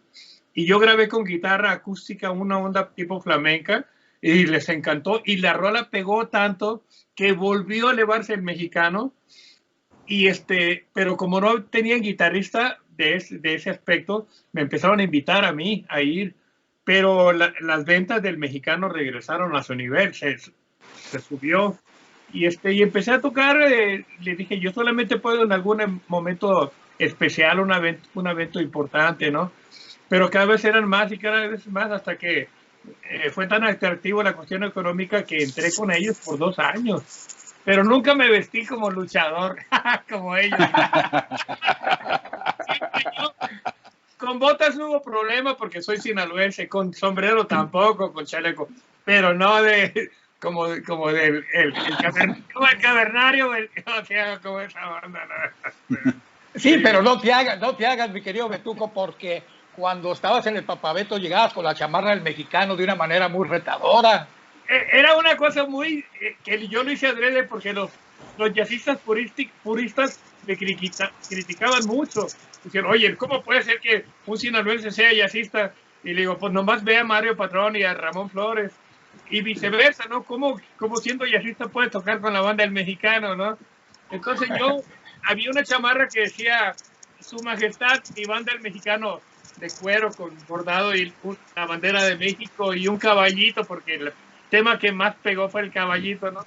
Y yo grabé con guitarra acústica una onda tipo flamenca y les encantó. Y la rola pegó tanto que volvió a elevarse el mexicano. Y pero como no tenían guitarrista de ese aspecto, me empezaron a invitar a mí a ir. Pero las ventas del mexicano regresaron a su nivel, se subió. Y empecé a tocar, le dije, yo solamente puedo en algún momento especial, un evento importante, ¿no? Pero cada vez eran más y cada vez más hasta que fue tan atractivo la cuestión económica que entré con ellos por 2 años. Pero nunca me vestí como luchador, como ellos. Con botas no hubo problema porque soy sinaloense, con sombrero tampoco, con chaleco, pero no como el cavernario, o sea, como esa banda. No. Sí, pero no te hagas, mi querido Betuco, porque cuando estabas en el Papabeto llegabas con la chamarra del mexicano de una manera muy retadora. Era una cosa muy, que yo lo hice adrede porque los jazzistas puristas me criticaban mucho. Decían, oye, ¿cómo puede ser que un sinaloense sea jazzista? Y le digo, pues nomás ve a Mario Patrón y a Ramón Flores. Y viceversa, ¿no? ¿Cómo siendo jazzista puede tocar con la banda del mexicano, no? Entonces había una chamarra que decía, Su Majestad, mi banda del mexicano, de cuero con bordado y la bandera de México y un caballito, porque el tema que más pegó fue el caballito, ¿no?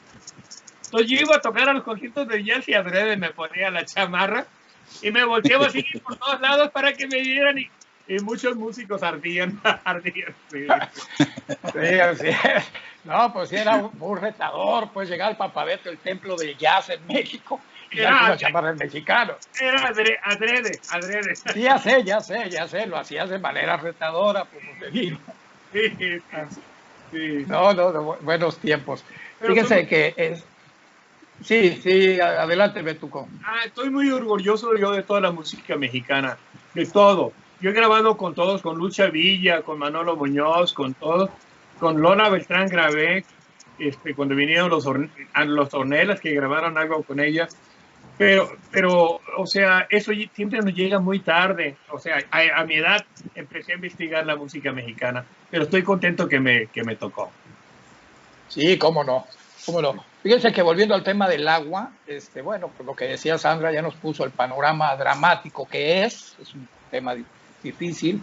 Entonces yo iba a tocar a los conciertos de jazz y adrede me ponía la chamarra y me volteaba así por todos lados para que me vieran y muchos músicos ardían. Sí. Sí, así es. No, pues sí, era muy retador, pues llegar al Papabeto, el templo de jazz en México, y dar una chamarra del mexicano. Era adrede. Sí, ya sé, lo hacías de manera retadora, como te digo. Sí. No, de buenos tiempos. Pero fíjense que es... Sí, adelante, Betuco. Estoy muy orgulloso yo de toda la música mexicana, de todo. Yo he grabado con todos, con Lucha Villa, con Manolo Muñoz, con todos. Con Lola Beltrán grabé, cuando vinieron los Ornelas, que grabaron algo con ella. Pero, o sea, eso siempre nos llega muy tarde. O sea, a mi edad empecé a investigar la música mexicana, pero estoy contento que me tocó. Sí, cómo no. Fíjense que volviendo al tema del agua, bueno, pues lo que decía Sandra ya nos puso el panorama dramático que es un tema difícil,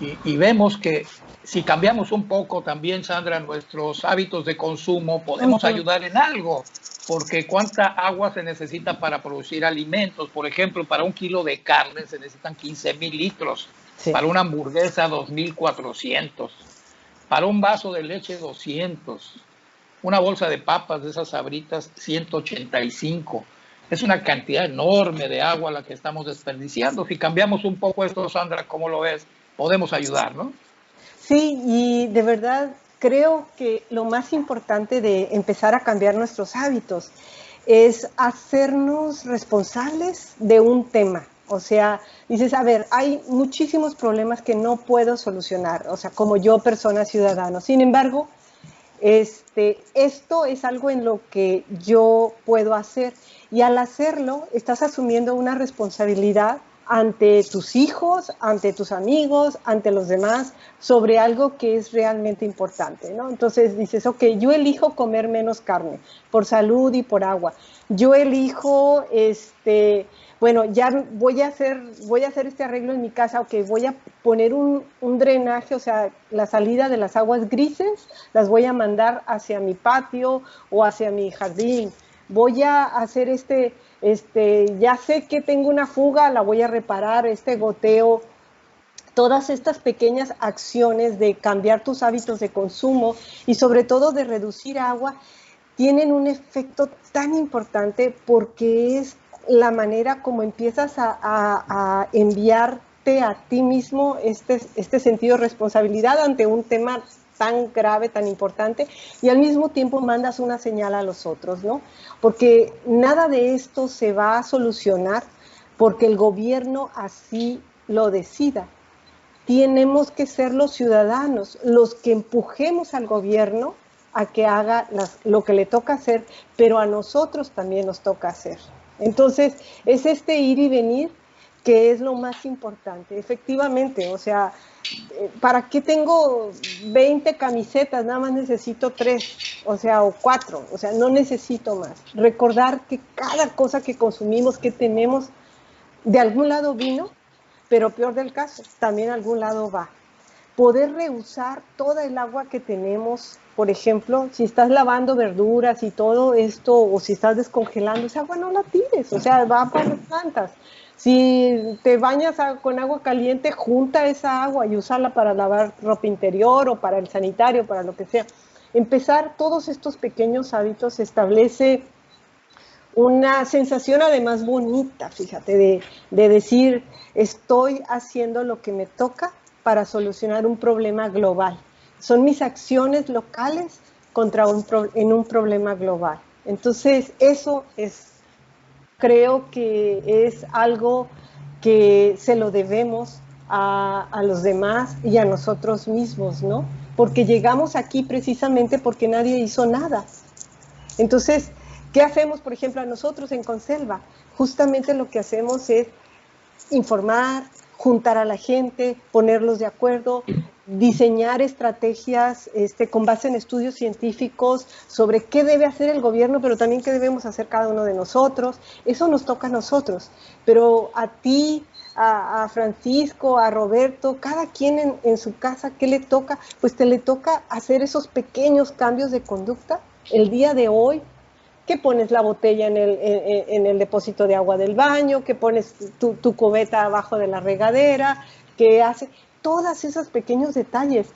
y vemos que si cambiamos un poco también, Sandra, nuestros hábitos de consumo, podemos ayudar en algo, porque cuánta agua se necesita para producir alimentos. Por ejemplo, para 1 kilo de carne se necesitan 15,000 litros, sí. Para una hamburguesa 2,400, para un vaso de leche 200, una bolsa de papas de esas Sabritas 185. Es una cantidad enorme de agua la que estamos desperdiciando. Si cambiamos un poco esto, Sandra, ¿cómo lo ves? Podemos ayudar, ¿no? Sí, y de verdad creo que lo más importante de empezar a cambiar nuestros hábitos es hacernos responsables de un tema. O sea, dices, a ver, hay muchísimos problemas que no puedo solucionar, o sea, como yo, persona, ciudadano. Sin embargo, esto es algo en lo que yo puedo hacer, y al hacerlo estás asumiendo una responsabilidad ante tus hijos, ante tus amigos, ante los demás, sobre algo que es realmente importante, ¿no? Entonces dices, ok, yo elijo comer menos carne por salud y por agua. Yo elijo, bueno, ya voy a hacer este arreglo en mi casa, ok, voy a poner un drenaje, o sea, la salida de las aguas grises las voy a mandar hacia mi patio o hacia mi jardín. Voy a hacer ya sé que tengo una fuga, la voy a reparar, goteo. Todas estas pequeñas acciones de cambiar tus hábitos de consumo y sobre todo de reducir agua tienen un efecto tan importante, porque es la manera como empiezas a enviarte a ti mismo este sentido de responsabilidad ante un tema tan grave, tan importante, y al mismo tiempo mandas una señal a los otros, ¿no? Porque nada de esto se va a solucionar porque el gobierno así lo decida. Tenemos que ser los ciudadanos los que empujemos al gobierno a que haga lo que le toca hacer, pero a nosotros también nos toca hacer. Entonces, es este ir y venir que es lo más importante, efectivamente. O sea, ¿para qué tengo 20 camisetas? Nada más necesito 3, o sea, o 4, o sea, no necesito más. Recordar que cada cosa que consumimos, que tenemos, de algún lado vino, pero peor del caso, también a algún lado va. Poder reusar toda el agua que tenemos, por ejemplo, si estás lavando verduras y todo esto, o si estás descongelando, esa agua no la tires, o sea, va para las plantas. Si te bañas con agua caliente, junta esa agua y úsala para lavar ropa interior o para el sanitario, para lo que sea. Empezar todos estos pequeños hábitos establece una sensación además bonita, fíjate, de decir, estoy haciendo lo que me toca para solucionar un problema global. Son mis acciones locales en un problema global. Entonces, eso creo que es algo que se lo debemos a los demás y a nosotros mismos, ¿no? Porque llegamos aquí precisamente porque nadie hizo nada. Entonces, ¿qué hacemos, por ejemplo, a nosotros en Conselva? Justamente lo que hacemos es informar, juntar a la gente, ponerlos de acuerdo, diseñar estrategias con base en estudios científicos sobre qué debe hacer el gobierno, pero también qué debemos hacer cada uno de nosotros. Eso nos toca a nosotros, pero a ti, a Francisco, a Roberto, cada quien en su casa, ¿qué le toca? Pues te le toca hacer esos pequeños cambios de conducta el día de hoy, que pones la botella en el depósito de agua del baño, que pones tu cubeta abajo de la regadera, que hace... Todos esos pequeños detalles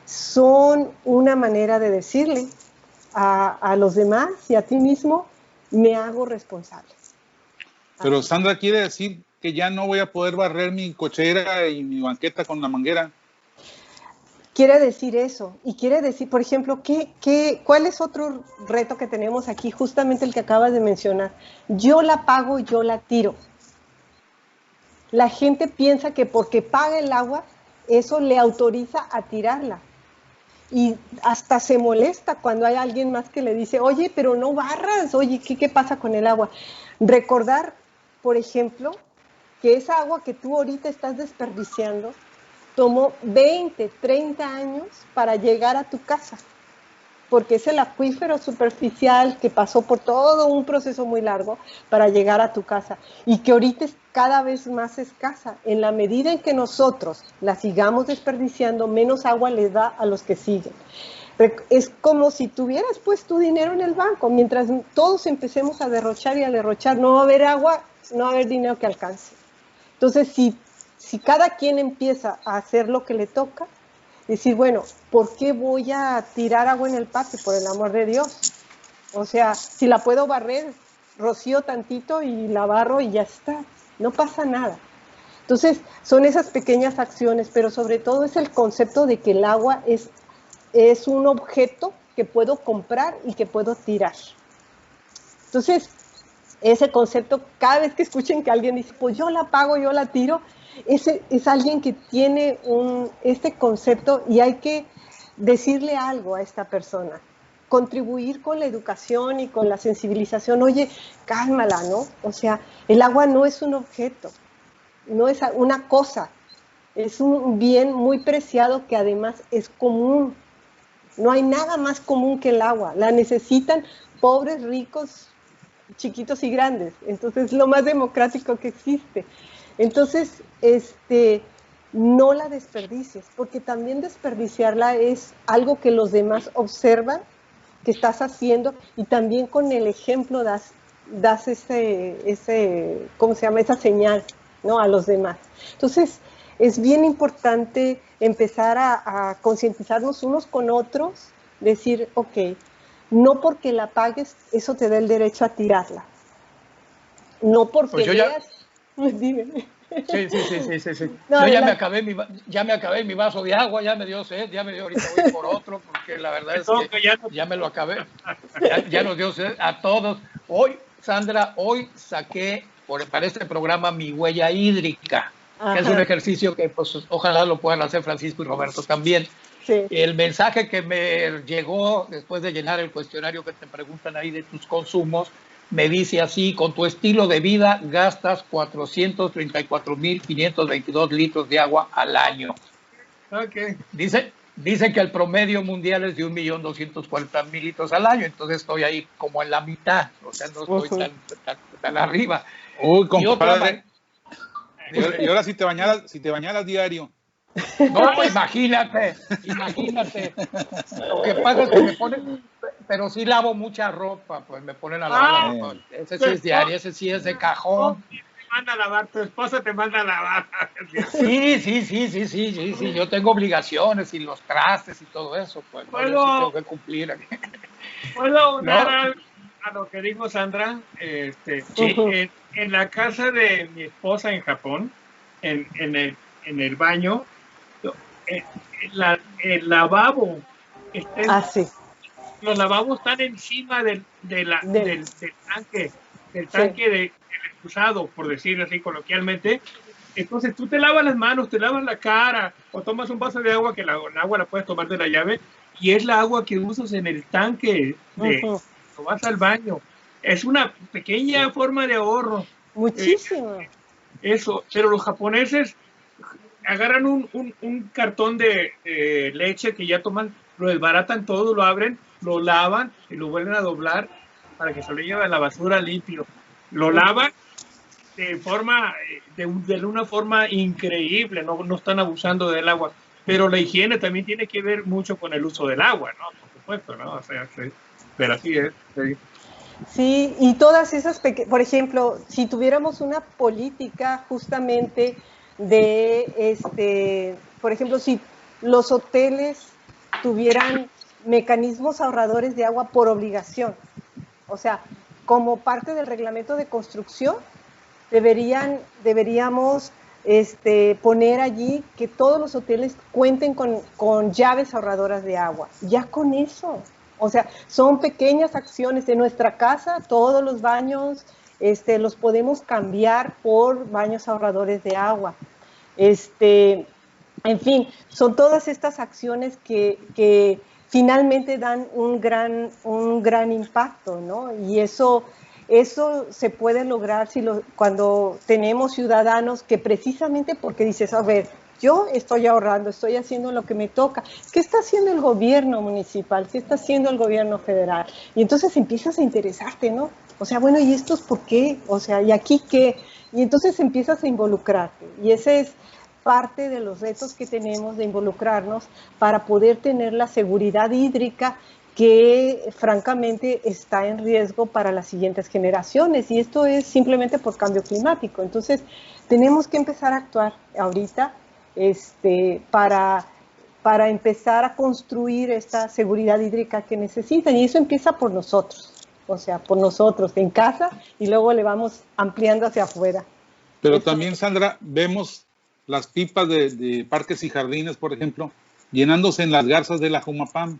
son una manera de decirle a los demás y a ti mismo, me hago responsable. Pero Sandra quiere decir que ya no voy a poder barrer mi cochera y mi banqueta con la manguera. Quiere decir eso, y quiere decir, por ejemplo, ¿cuál es otro reto que tenemos aquí? Justamente el que acabas de mencionar. Yo la pago, yo la tiro. La gente piensa que porque paga el agua, eso le autoriza a tirarla. Y hasta se molesta cuando hay alguien más que le dice, oye, pero no barras, oye, ¿qué pasa con el agua? Recordar, por ejemplo, que esa agua que tú ahorita estás desperdiciando, tomó 20, 30 años para llegar a tu casa, porque es el acuífero superficial que pasó por todo un proceso muy largo para llegar a tu casa y que ahorita es cada vez más escasa. En la medida en que nosotros la sigamos desperdiciando, menos agua le da a los que siguen. Es como si tuvieras pues tu dinero en el banco, mientras todos empecemos a derrochar y a derrochar, no va a haber agua, no va a haber dinero que alcance. Entonces, si cada quien empieza a hacer lo que le toca, decir, bueno, ¿por qué voy a tirar agua en el patio? Por el amor de Dios. O sea, si la puedo barrer, rocío tantito y la barro y ya está. No pasa nada. Entonces, son esas pequeñas acciones, pero sobre todo es el concepto de que el agua es un objeto que puedo comprar y que puedo tirar. Entonces, ese concepto, cada vez que escuchen que alguien dice, pues yo la pago, yo la tiro, ese es alguien que tiene este concepto y hay que decirle algo a esta persona, contribuir con la educación y con la sensibilización. Oye, cálmala, ¿no? O sea, el agua no es un objeto, no es una cosa, es un bien muy preciado que además es común. No hay nada más común que el agua, la necesitan pobres, ricos, chiquitos y grandes, entonces es lo más democrático que existe. Entonces, no la desperdicies, porque también desperdiciarla es algo que los demás observan que estás haciendo y también con el ejemplo das ¿cómo se llama? Esa señal, ¿no? A los demás. Entonces, es bien importante empezar a concientizarnos unos con otros, decir, ok, no porque la pagues, eso te da el derecho a tirarla. No porque pues yo veas... Dime. Sí. No, ya me acabé mi vaso de agua, ya me dio sed, ya me dio, ahorita voy por otro, porque la verdad es que ya me lo acabé. Ya nos dio sed a todos. Hoy, Sandra, saqué para este programa mi huella hídrica, que es un ejercicio que pues ojalá lo puedan hacer Francisco y Roberto también. Sí. El mensaje que me llegó después de llenar el cuestionario que te preguntan ahí de tus consumos, me dice así: con tu estilo de vida gastas 434.522 litros de agua al año. Okay. Dice que el promedio mundial es de 1.240.000 litros al año, entonces estoy ahí como en la mitad, o sea, no estoy tan arriba. Uy, compadre. Y ahora si te bañaras diario. No, pues imagínate. Lo que pasa es que me ponen, pero sí lavo mucha ropa, pues me ponen a lavar. Ese sí es diario, ese sí es de cajón. Te manda a lavar, tu esposa te manda a lavar. Sí, yo tengo obligaciones y los trastes y todo eso, pues yo sí tengo que cumplir. ¿Puedo dar a lo que dijo Sandra? Sí. En la casa de mi esposa en Japón, en el baño, el lavabo los lavabos están encima del tanque del excusado, por decirlo así coloquialmente. Entonces tú te lavas las manos, te lavas la cara, o tomas un vaso de agua, que el agua la puedes tomar de la llave, y es la agua que usas en el tanque cuando vas al baño. Es una pequeña forma de ahorro. Muchísimo. Eso, pero los japoneses agarran un cartón de leche que ya toman, lo desbaratan todo, lo abren, lo lavan y lo vuelven a doblar para que se lo lleven a la basura limpio. Lo lavan de una forma increíble, no están abusando del agua. Pero la higiene también tiene que ver mucho con el uso del agua, ¿no? Por supuesto, ¿no? O sea, sí, pero así es. Sí. Sí, y todas esas, por ejemplo, si tuviéramos una política justamente por ejemplo, si los hoteles tuvieran mecanismos ahorradores de agua por obligación, o sea, como parte del reglamento de construcción, deberíamos poner allí que todos los hoteles cuenten con llaves ahorradoras de agua. Ya con eso, o sea, son pequeñas acciones de nuestra casa, todos los baños los podemos cambiar por baños ahorradores de agua. En fin, son todas estas acciones que finalmente dan un gran impacto, ¿no? Y eso se puede lograr cuando tenemos ciudadanos que precisamente porque dices, a ver, yo estoy ahorrando, estoy haciendo lo que me toca. ¿Qué está haciendo el gobierno municipal? ¿Qué está haciendo el gobierno federal? Y entonces empiezas a interesarte, ¿no? O sea, bueno, ¿y estos por qué? O sea, ¿y aquí qué? Y entonces empiezas a involucrarte. Y ese es parte de los retos que tenemos de involucrarnos para poder tener la seguridad hídrica que francamente está en riesgo para las siguientes generaciones, y esto es simplemente por cambio climático. Entonces tenemos que empezar a actuar ahorita para empezar a construir esta seguridad hídrica que necesitan, y eso empieza por nosotros, o sea, por nosotros en casa, y luego le vamos ampliando hacia afuera. Pero también, Sandra, vemos las pipas de parques y jardines, por ejemplo, llenándose en las garzas de la Jumapam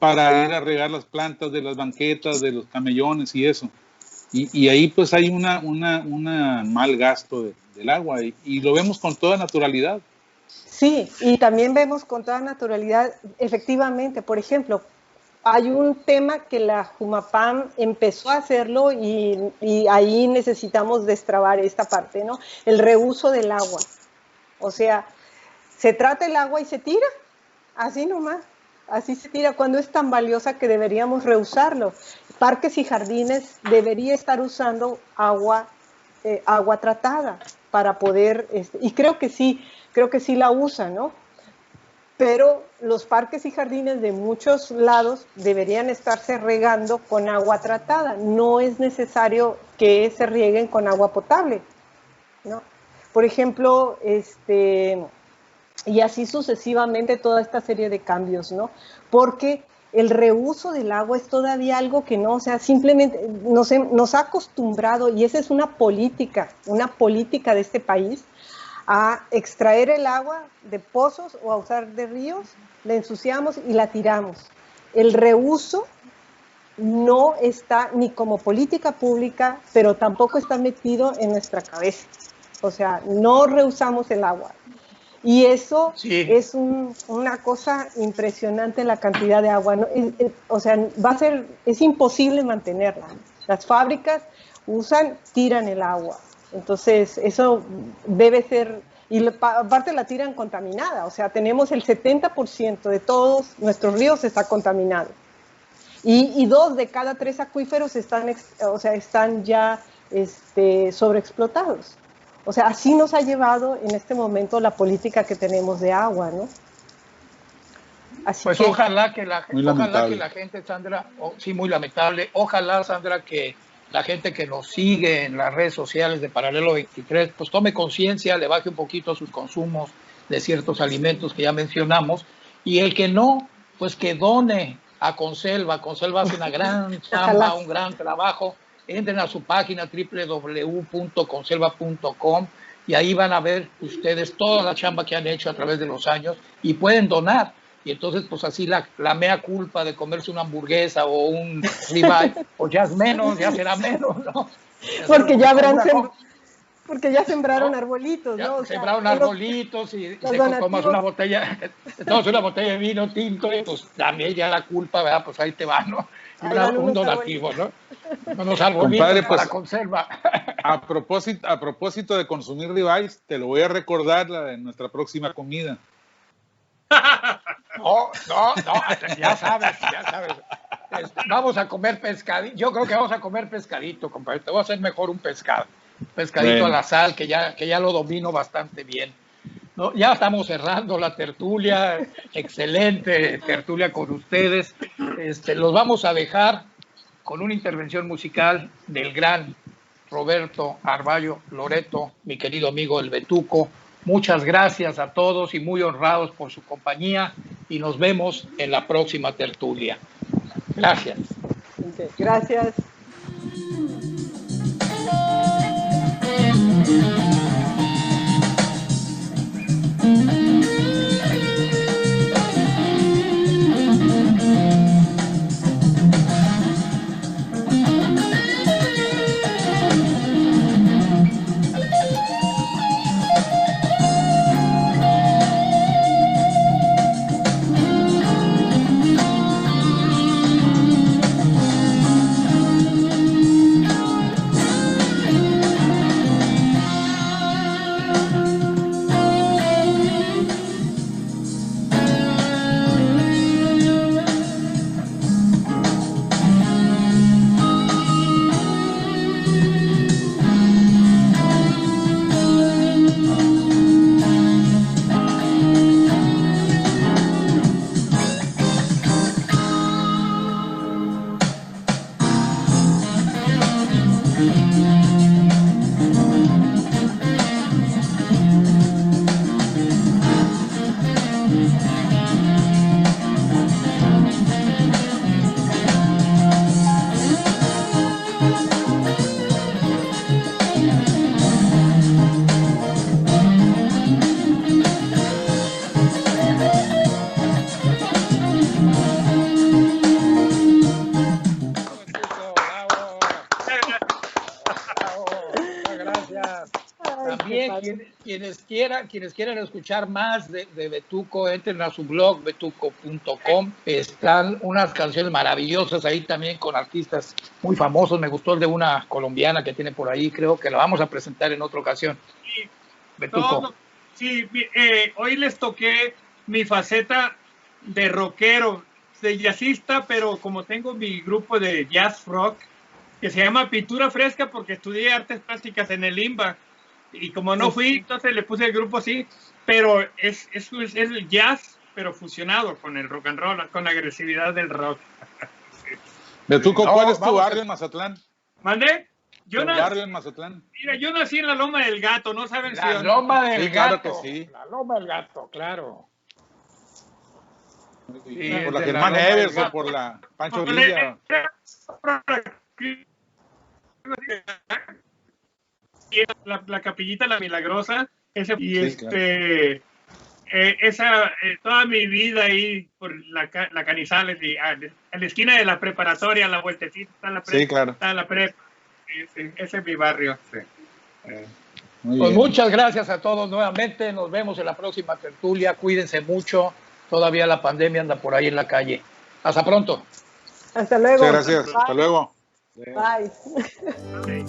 para ir a regar las plantas de las banquetas, de los camellones y eso. Y ahí pues hay un mal gasto del agua y lo vemos con toda naturalidad. Sí, y también vemos con toda naturalidad, efectivamente, por ejemplo, hay un tema que la Jumapam empezó a hacerlo y ahí necesitamos destrabar esta parte, ¿no? El reuso del agua. O sea, se trata el agua y se tira, así nomás, así se tira cuando es tan valiosa que deberíamos reusarlo. Parques y jardines debería estar usando agua tratada para poder, y creo que sí la usan, ¿no? Pero los parques y jardines de muchos lados deberían estarse regando con agua tratada. No es necesario que se rieguen con agua potable, ¿no? Por ejemplo, y así sucesivamente toda esta serie de cambios, ¿no? Porque el reuso del agua es todavía algo que no, o sea, simplemente nos ha acostumbrado, y esa es una política de este país, a extraer el agua de pozos o a usar de ríos, la ensuciamos y la tiramos. El reuso no está ni como política pública, pero tampoco está metido en nuestra cabeza. O sea, no reusamos el agua. Y eso es una cosa impresionante, la cantidad de agua, ¿no? O sea, es imposible mantenerla. Las fábricas tiran el agua. Entonces, eso debe ser, y aparte la tiran contaminada. O sea, tenemos el 70% de todos nuestros ríos está contaminado. Y 2 de cada 3 acuíferos están ya sobreexplotados. O sea, así nos ha llevado en este momento la política que tenemos de agua, ¿no? Así pues que, ojalá que la gente, Sandra, sí, muy lamentable, ojalá, Sandra, que la gente que nos sigue en las redes sociales de Paralelo 23, pues tome conciencia, le baje un poquito sus consumos de ciertos alimentos que ya mencionamos, y el que no, pues que done a Conselva. Conselva hace una gran chamba, un gran trabajo. Entren a su página www.conselva.com y ahí van a ver ustedes toda la chamba que han hecho a través de los años y pueden donar. Y entonces, pues así la mea culpa de comerse una hamburguesa o un ribeye, pues ya es menos, ya será menos, ¿no? Porque ya sembraron arbolitos, ¿no? Sembraron arbolitos y se tomas una botella de vino tinto y pues también ya la culpa, ¿verdad? Pues ahí te va, ¿no? Un donativo, ¿no? Unos arbolitos. Compadre, pues, para Conselva. A propósito de consumir ribeyes, te lo voy a recordar en nuestra próxima comida. No, ya sabes. Vamos a comer pescadito. Yo creo que vamos a comer pescadito, compadre. Te voy a hacer mejor un pescadito a la sal, que ya lo domino bastante bien. No, ya estamos cerrando la tertulia, excelente tertulia con ustedes. Los vamos a dejar con una intervención musical del gran Roberto Arballo Loreto, mi querido amigo el Betuco. Muchas gracias a todos y muy honrados por su compañía y nos vemos en la próxima tertulia. Gracias. Gracias. Quienes quieran escuchar más de Betuco, entren a su blog betuco.com. Están unas canciones maravillosas ahí también con artistas muy famosos. Me gustó el de una colombiana que tiene por ahí, creo que la vamos a presentar en otra ocasión. Sí, Betuco. Hoy les toqué mi faceta de rockero, de jazzista, pero como tengo mi grupo de jazz rock que se llama Pintura Fresca porque estudié artes plásticas en el IMBA. Y como no fui, entonces le puse el grupo así, pero es el jazz, pero fusionado con el rock and roll, con la agresividad del rock. Betuco, ¿cuál es tu barrio en Mazatlán? ¿Mande? ¿Barrio en Mazatlán? Mira, yo nací en la Loma del Gato, ¿no saben si La Loma del Gato. Claro que sí. La Loma del Gato, claro. Por la Germán Evers o por la Pancho Villa. La capillita La Milagrosa, y claro. toda mi vida ahí por la Canizales, y a la esquina de la preparatoria, a la vueltecita, está la prepa. Sí, claro. Está la prepa. Ese es mi barrio. Sí. Pues muchas gracias a todos nuevamente. Nos vemos en la próxima tertulia. Cuídense mucho. Todavía la pandemia anda por ahí en la calle. Hasta pronto. Hasta luego. Muchas gracias. Bye. Hasta luego. Bye.